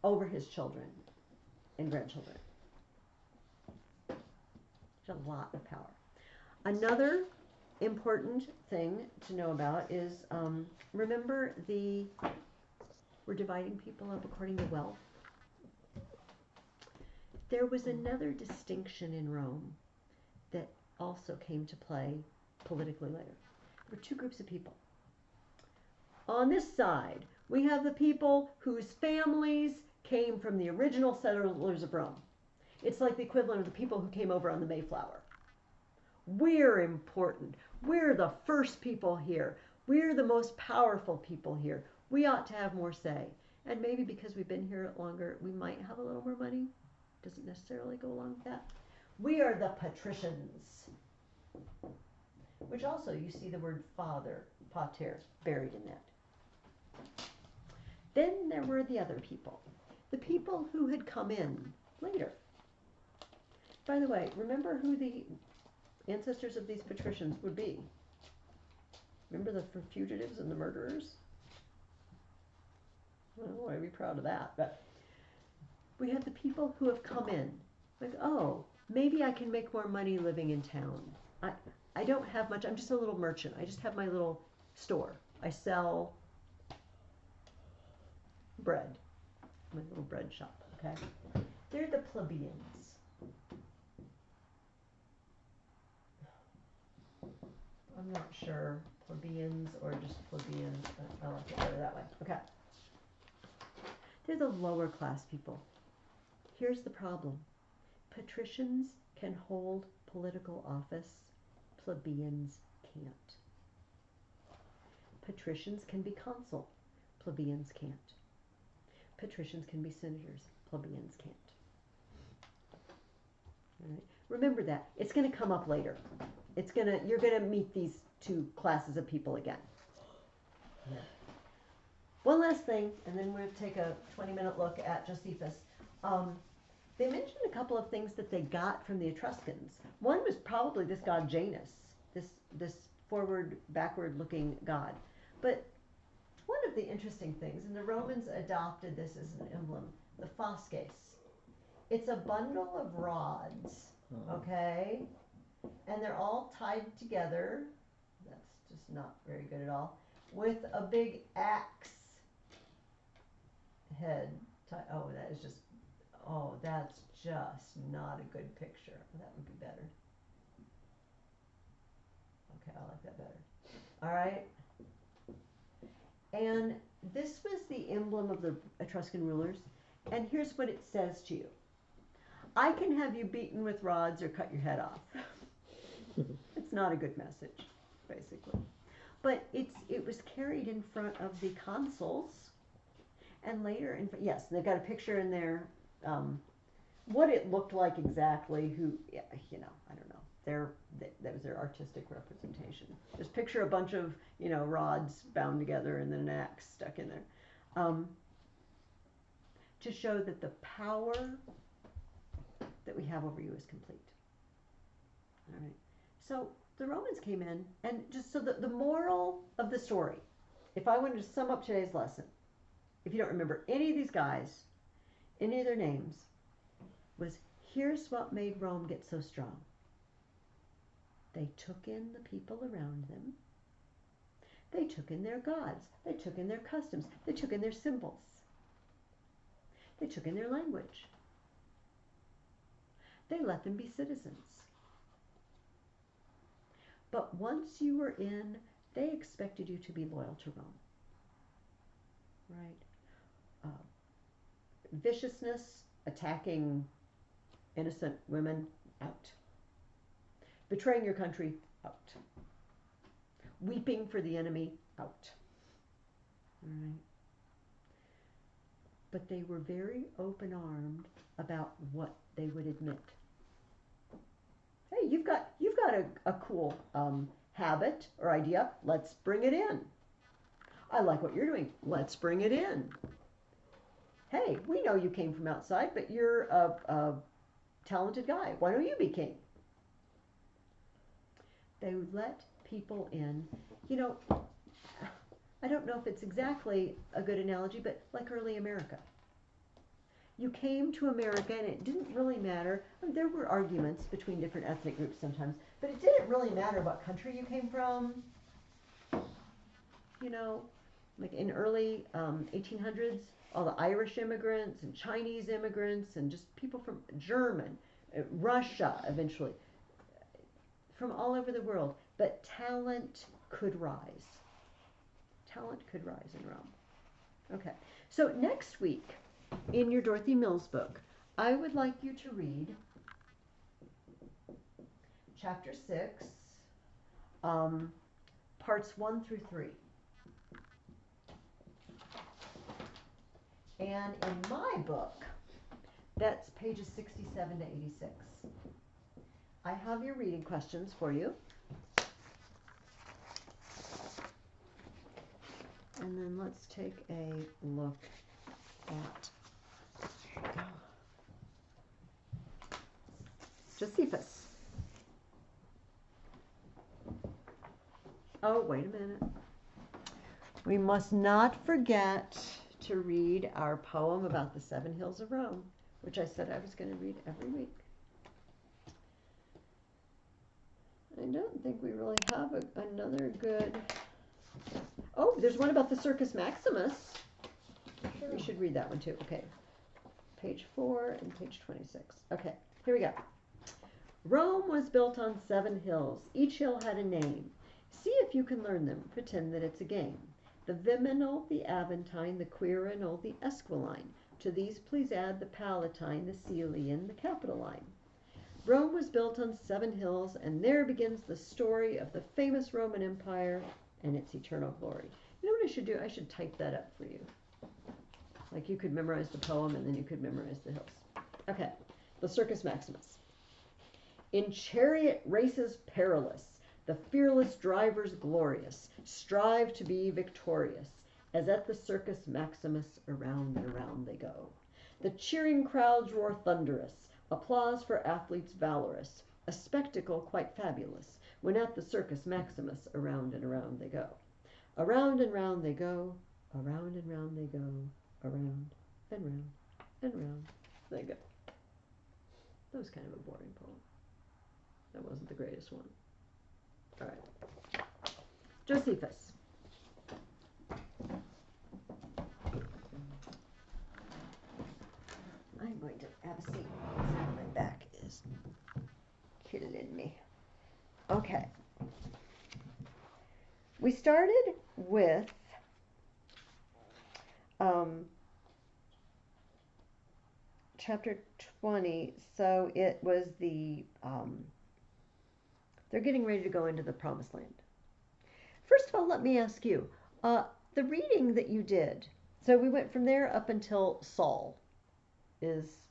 over his children and grandchildren. There's a lot of power. Another important thing to know about is, remember we're dividing people up according to wealth. There was another distinction in Rome that also came to play politically later. There were 2 groups of people. On this side, we have the people whose families came from the original settlers of Rome. It's like the equivalent of the people who came over on the Mayflower. We're important. We're the first people here. We're the most powerful people here. We ought to have more say. And maybe because we've been here longer, we might have a little more money. Doesn't necessarily go along with that. We are the patricians. Which also, you see the word father, pater, buried in that. Then there were the other people. The people who had come in later. By the way, remember who the ancestors of these patricians would be. Remember the fugitives and the murderers? Well, I'd be proud of that. But we have the people who have come in. Like, oh, maybe I can make more money living in town. I don't have much. I'm just a little merchant. I just have my little store. I sell bread. My little bread shop, okay? They're the plebeians. I'm not sure, plebeians or just plebeians, but I like it better that way. Okay. They're the lower class people. Here's the problem. Patricians can hold political office. Plebeians can't. Patricians can be consul. Plebeians can't. Patricians can be senators. Plebeians can't. All right. Remember that. It's going to come up later. You're going to meet these two classes of people again. Yeah. One last thing, and then we'll take a 20-minute look at Josephus. They mentioned a couple of things that they got from the Etruscans. One was probably this god Janus, this forward, backward-looking god. But one of the interesting things, and the Romans adopted this as an emblem, the fasces. It's a bundle of rods, okay? And they're all tied together. That's just not very good at all. With a big axe head. Oh, that's just not a good picture. That would be better. Okay, I like that better. All right. And this was the emblem of the Etruscan rulers. And here's what it says to you. I can have you beaten with rods or cut your head off. It's not a good message, basically. But it was carried in front of the consuls. And later, yes, they've got a picture in there. What it looked like exactly, I don't know. That was their artistic representation. Just picture a bunch of, rods bound together and then an axe stuck in there. To show that the power that we have over you is complete. All right. So the Romans came in, and just so the moral of the story, if I wanted to sum up today's lesson, if you don't remember any of these guys, any of their names, was here's what made Rome get so strong. They took in the people around them. They took in their gods. They took in their customs. They took in their symbols. They took in their language. They let them be citizens. But once you were in, they expected you to be loyal to Rome. Right? Viciousness, attacking innocent women, out. Betraying your country, out. Weeping for the enemy, out. All right. But they were very open-armed about what they would admit. Hey, you've got a cool habit or idea. Let's bring it in. I like what you're doing. Let's bring it in. Hey, we know you came from outside, but you're a talented guy. Why don't you be king? They let people in. I don't know if it's exactly a good analogy, but like early America. You came to America and it didn't really matter. There were arguments between different ethnic groups sometimes, but it didn't really matter what country you came from. Like in early 1800s, all the Irish immigrants and Chinese immigrants and just people from German, Russia eventually, from all over the world. But talent could rise. Talent could rise in Rome. Okay, so next week in your Dorothy Mills book, I would like you to read chapter 6, parts 1 through 3. And in my book, that's pages 67 to 86. I have your reading questions for you. And then let's take a look at Josephus. Oh, wait a minute. We must not forget to read our poem about the 7 hills of Rome, which I said I was going to read every week. I don't think we really have another good... Oh, there's one about the Circus Maximus. Sure. We should read that one too. Okay. Page 4 and page 26. Okay, here we go. Rome was built on 7 hills. Each hill had a name. See if you can learn them. Pretend that it's a game. The Viminal, the Aventine, the Quirinal, the Esquiline. To these please add the Palatine, the Caelian, the Capitoline. Rome was built on 7 hills, and there begins the story of the famous Roman Empire and its eternal glory. You know what I should do? I should type that up for you. Like you could memorize the poem and then you could memorize the hills. Okay, the Circus Maximus. In chariot races perilous, the fearless drivers glorious strive to be victorious, as at the Circus Maximus around and around they go. The cheering crowds roar thunderous, applause for athletes valorous, a spectacle quite fabulous, when at the Circus Maximus around and around they go. Around and round they go, around and round they go, around and round and round they go. That was kind of a boring poem. That wasn't the greatest one. All right. Josephus. I'm going to have a seat. My back is killing me. Okay. We started with chapter 20, so it was they're getting ready to go into the promised land. First of all, let me ask you, the reading that you did, so we went from there up until Saul is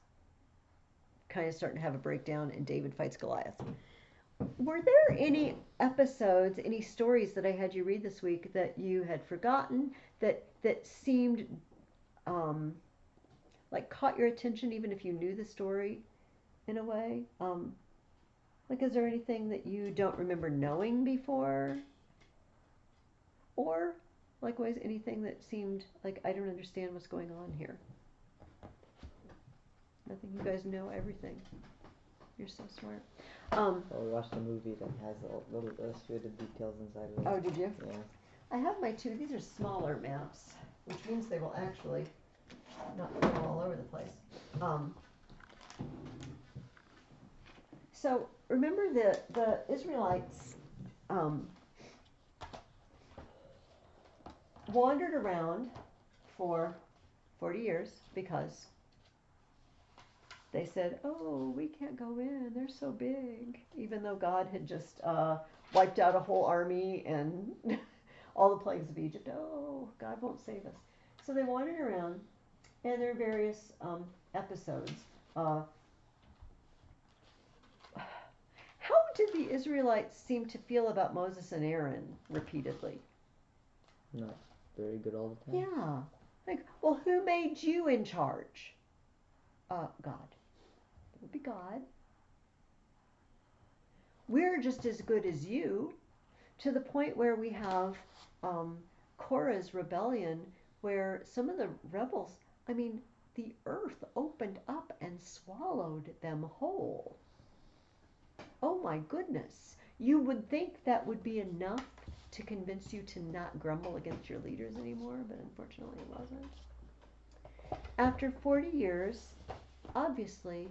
kind of starting to have a breakdown and David fights Goliath. Were there any episodes, any stories that I had you read this week that you had forgotten that seemed like caught your attention even if you knew the story in a way? Like, is there anything that you don't remember knowing before? Or, likewise, anything that seemed like I don't understand what's going on here? Nothing. You guys know everything. You're so smart. Well, we watched a movie that has all little illustrated details inside of it. Oh, did you? Yeah. I have my 2. These are smaller maps, which means they will actually not go all over the place. So remember the Israelites wandered around for 40 years because they said, oh, we can't go in, they're so big, even though God had just wiped out a whole army and all the plagues of Egypt. Oh, God won't save us. So they wandered around, and there are various episodes. How did the Israelites seem to feel about Moses and Aaron repeatedly? Not very good all the time. Yeah. Like, well, who made you in charge? God. It would be God. We're just as good as you, to the point where we have Korah's rebellion, where some of the rebels, I mean, the earth opened up and swallowed them whole. Oh my goodness. You would think that would be enough to convince you to not grumble against your leaders anymore, but unfortunately it wasn't. After 40 years, obviously,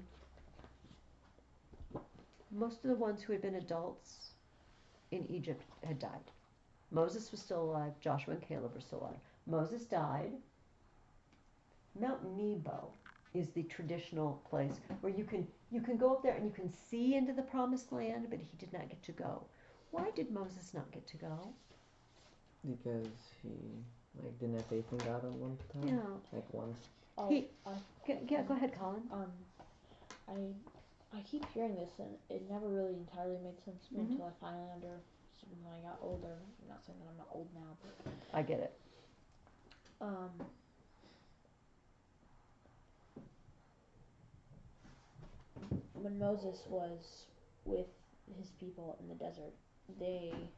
most of the ones who had been adults in Egypt had died. Moses was still alive. Joshua and Caleb were still alive. Moses died. Mount Nebo is the traditional place where you can go up there and you can see into the promised land, but he did not get to go. Why did Moses not get to go? Because he didn't have faith in God on one time. Yeah. Once. Yeah, go ahead, Colin. I keep hearing this and it never really entirely made sense to me until I finally understood when I got older. I'm not saying that I'm not old now, but I get it. When Moses was with his people in the desert, they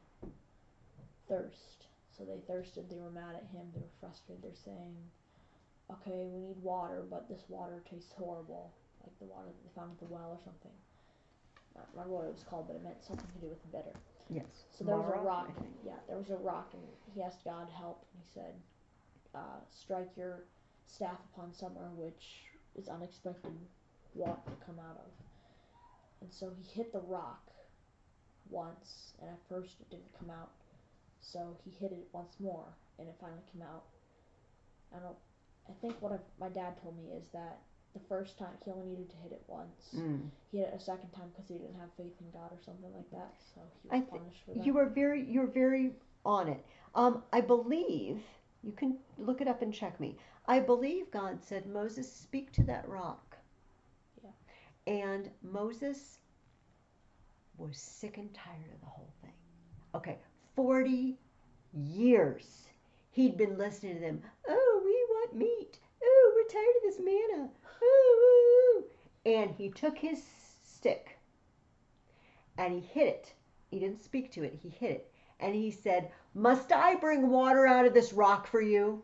thirst. So they thirsted, they were mad at him, they were frustrated, they're saying, okay, we need water, but this water tastes horrible, like the water that they found at the well or something. I don't remember what it was called, but it meant something to do with bitter. Yes. So there was a Mara, rock, I think. yeah, there was a rock, and he asked God help, and he said, strike your staff upon somewhere which is unexpected water to come out of. And so he hit the rock once, and at first it didn't come out. So he hit it once more, and it finally came out. I don't. I think what my dad told me is that the first time he only needed to hit it once. He hit it a second time because he didn't have faith in God or something like that. So he was punished for that. You're very on it. I believe you can look it up and check me. I believe God said, Moses, speak to that rock. Yeah. And Moses was sick and tired of the whole thing. Okay, 40 years he'd been listening to them. Oh, we want meat. Oh, we're tired of this manna. Oh, and he took his stick and he hit it. He didn't speak to it. He hit it. And he said, must I bring water out of this rock for you?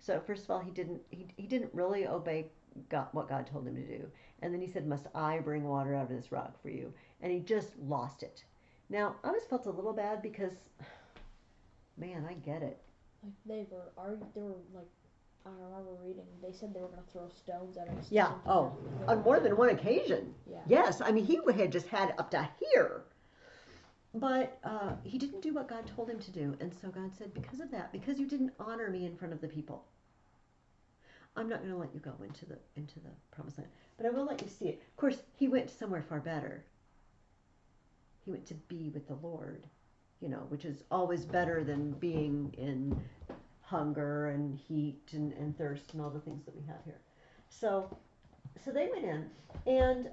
So first of all, he didn't really obey God, what God told him to do. And then he said, must I bring water out of this rock for you? And he just lost it. Now, I always felt a little bad because, man, I get it. Like they were like, I remember reading, they said they were going to throw stones at him. Yeah, on more than one occasion. Yeah. Yes, I mean, he had just had up to here. But he didn't do what God told him to do. And so God said, because of that, because you didn't honor me in front of the people, I'm not going to let you go into the promised land. But I will let you see it. Of course, he went somewhere far better. He went to be with the Lord, which is always better than being in hunger and heat and thirst and all the things that we have here. So they went in, and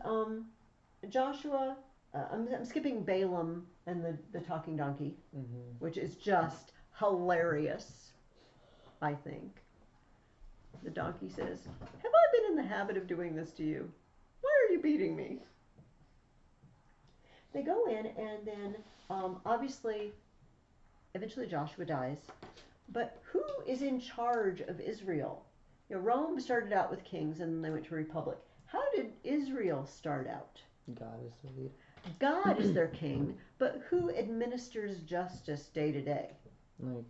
Joshua, I'm skipping Balaam and the talking donkey, which is just hilarious, I think. The donkey says, have I been in the habit of doing this to you? Why are you beating me? They go in, and then obviously, eventually Joshua dies. But who is in charge of Israel? Rome started out with kings, and then they went to a republic. How did Israel start out? God is the leader. God is their king, but who administers justice day to day? Like,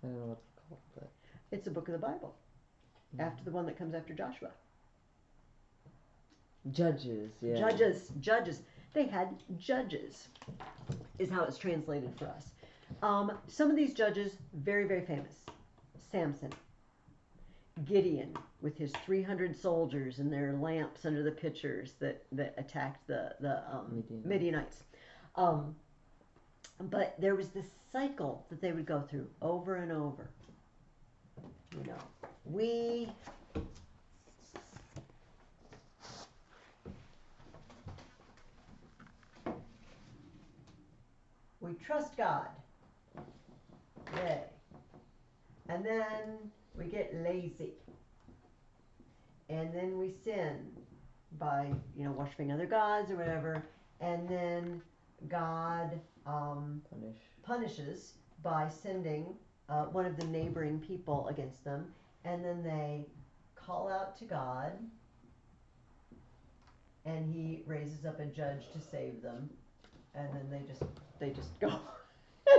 I don't know what it's called, but it's a book of the Bible, after the one that comes after Joshua. Judges, yeah. Judges. They had judges, is how it's translated for us. Some of these judges, very, very famous. Samson, Gideon, with his 300 soldiers and their lamps under the pitchers that attacked the Midianites. But there was this cycle that they would go through over and over. We trust God. Yay. And then we get lazy. And then we sin by, worshiping other gods or whatever. And then God punishes by sending one of the neighboring people against them. And then they call out to God. And he raises up a judge to save them. And then they just go.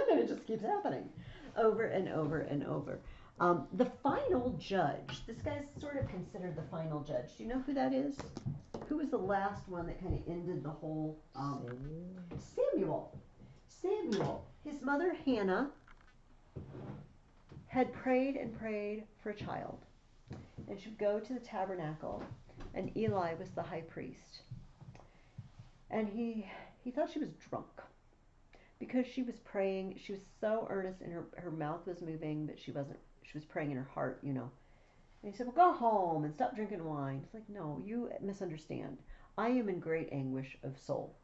And it just keeps happening over and over and over. The final judge, this guy's sort of considered the final judge. Do you know who that is? Who was the last one that kind of ended the whole? Samuel. His mother Hannah had prayed and prayed for a child. And she would go to the tabernacle, and Eli was the high priest. And he thought she was drunk. Because she was praying, she was so earnest, and her mouth was moving, but she was praying in her heart, And he said, well, go home and stop drinking wine. It's like, no, you misunderstand. I am in great anguish of soul.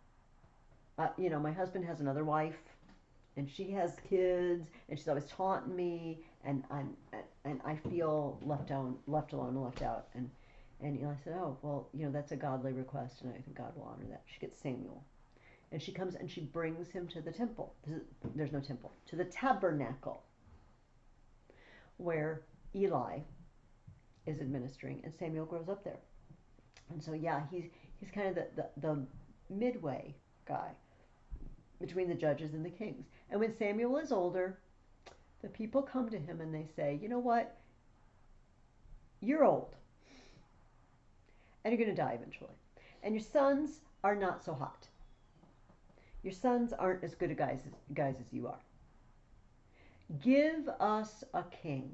My husband has another wife, and she has kids, and she's always taunting me, and I feel left alone and left out. And Eli said, oh, well, that's a godly request, and I think God will honor that. She gets Samuel. And she comes and she brings him to the temple. There's no temple. To the tabernacle where Eli is administering, and Samuel grows up there. And so, yeah, he's kind of the midway guy between the judges and the kings. And when Samuel is older, the people come to him and they say, you know what? You're old. And you're going to die eventually. And your sons are not so hot. Your sons aren't as good a guys as you are. Give us a king.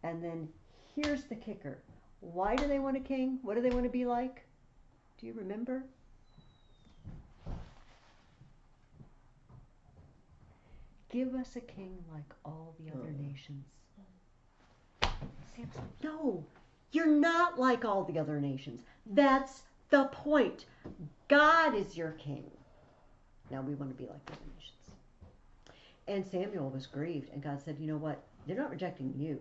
And then here's the kicker. Why do they want a king? What do they want to be like? Do you remember? Give us a king like all the other nations. Samson, no, you're not like all the other nations. That's the point. God is your king. Now we want to be like the other nations. And Samuel was grieved, and God said, you know what? They're not rejecting you.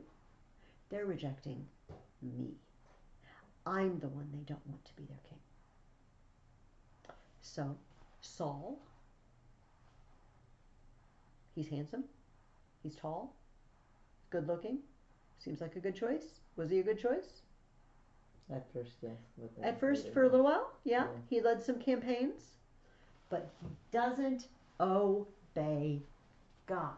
They're rejecting me. I'm the one they don't want to be their king. So, Saul, he's handsome, he's tall, good looking, seems like a good choice. Was he a good choice? At first, yes. At first, for a little while, yeah. He led some campaigns, but he doesn't obey God.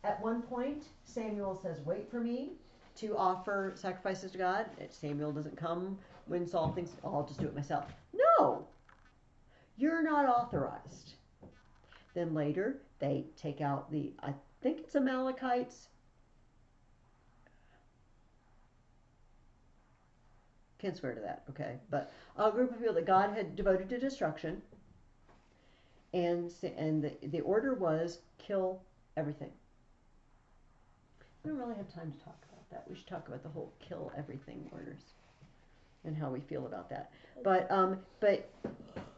At one point, Samuel says, wait for me to offer sacrifices to God. Samuel doesn't come when Saul thinks, oh, I'll just do it myself. No, you're not authorized. Then later, they take out I think it's Amalekites. Can't swear to that, okay? But a group of people that God had devoted to destruction. And the order was kill everything. We don't really have time to talk about that. We should talk about the whole kill everything orders and how we feel about that. But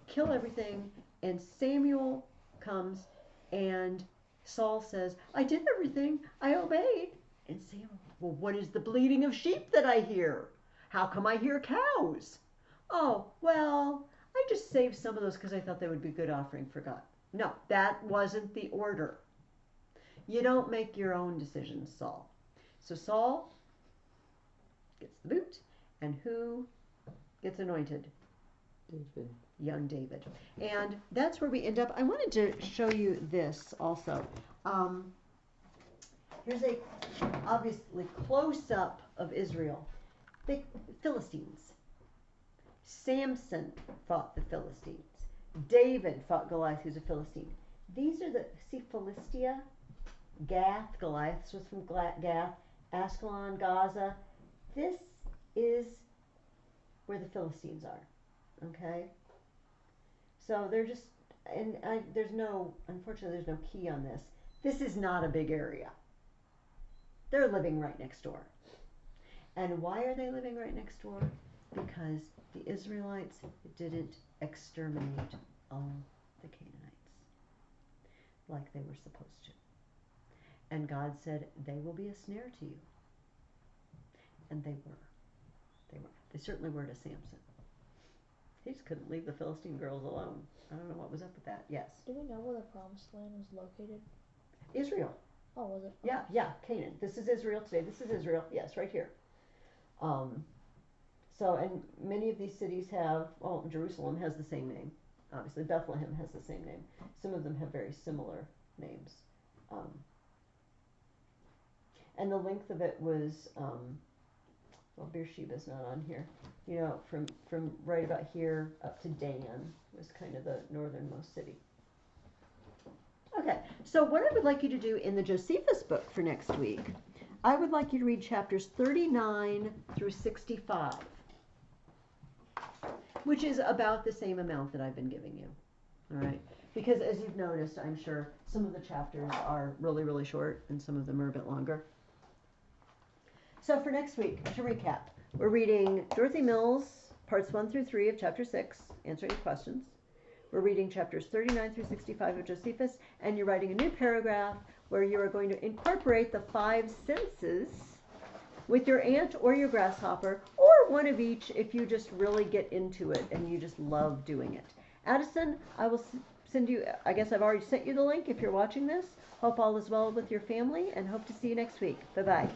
kill everything, and Samuel comes, and Saul says, I did everything. I obeyed. And Samuel, well, what is the bleating of sheep that I hear? How come I hear cows? Oh, well, I just saved some of those because I thought they would be good offering for God. No, that wasn't the order. You don't make your own decisions, Saul. So Saul gets the boot, and who gets anointed? David. Young David. And that's where we end up. I wanted to show you this also. Here's a obviously close-up of Israel. The Philistines. Samson fought the Philistines. David fought Goliath, who's a Philistine. These are Philistia, Gath, Goliath was from Gath, Ascalon, Gaza. This is where the Philistines are, okay? So they're just, unfortunately there's no key on this. This is not a big area. They're living right next door. And why are they living right next door? Because the Israelites didn't exterminate all the Canaanites like they were supposed to. And God said, they will be a snare to you. And they were. They certainly were to Samson. He just couldn't leave the Philistine girls alone. I don't know what was up with that. Yes. Do we know where the promised land was located? Israel. Oh, was it? Yeah, Canaan. This is Israel today. This is Israel. Yes, right here. So, and many of these cities have, well, Jerusalem has the same name. Obviously, Bethlehem has the same name. Some of them have very similar names. And the length of it was, well, Beersheba's not on here. You know, from right about here up to Dan was kind of the northernmost city. Okay, so what I would like you to do in the Josephus book for next week, I would like you to read chapters 39 through 65, which is about the same amount that I've been giving you. All right, because as you've noticed, I'm sure some of the chapters are really, really short and some of them are a bit longer. So for next week, to recap, we're reading Dorothy Mills, parts 1 through 3 of chapter 6, answering your questions. We're reading chapters 39 through 65 of Josephus, and you're writing a new paragraph where you are going to incorporate the 5 senses with your ant or your grasshopper, or one of each if you just really get into it and you just love doing it. Addison, I will send you, I guess I've already sent you the link if you're watching this. Hope all is well with your family and hope to see you next week. Bye-bye.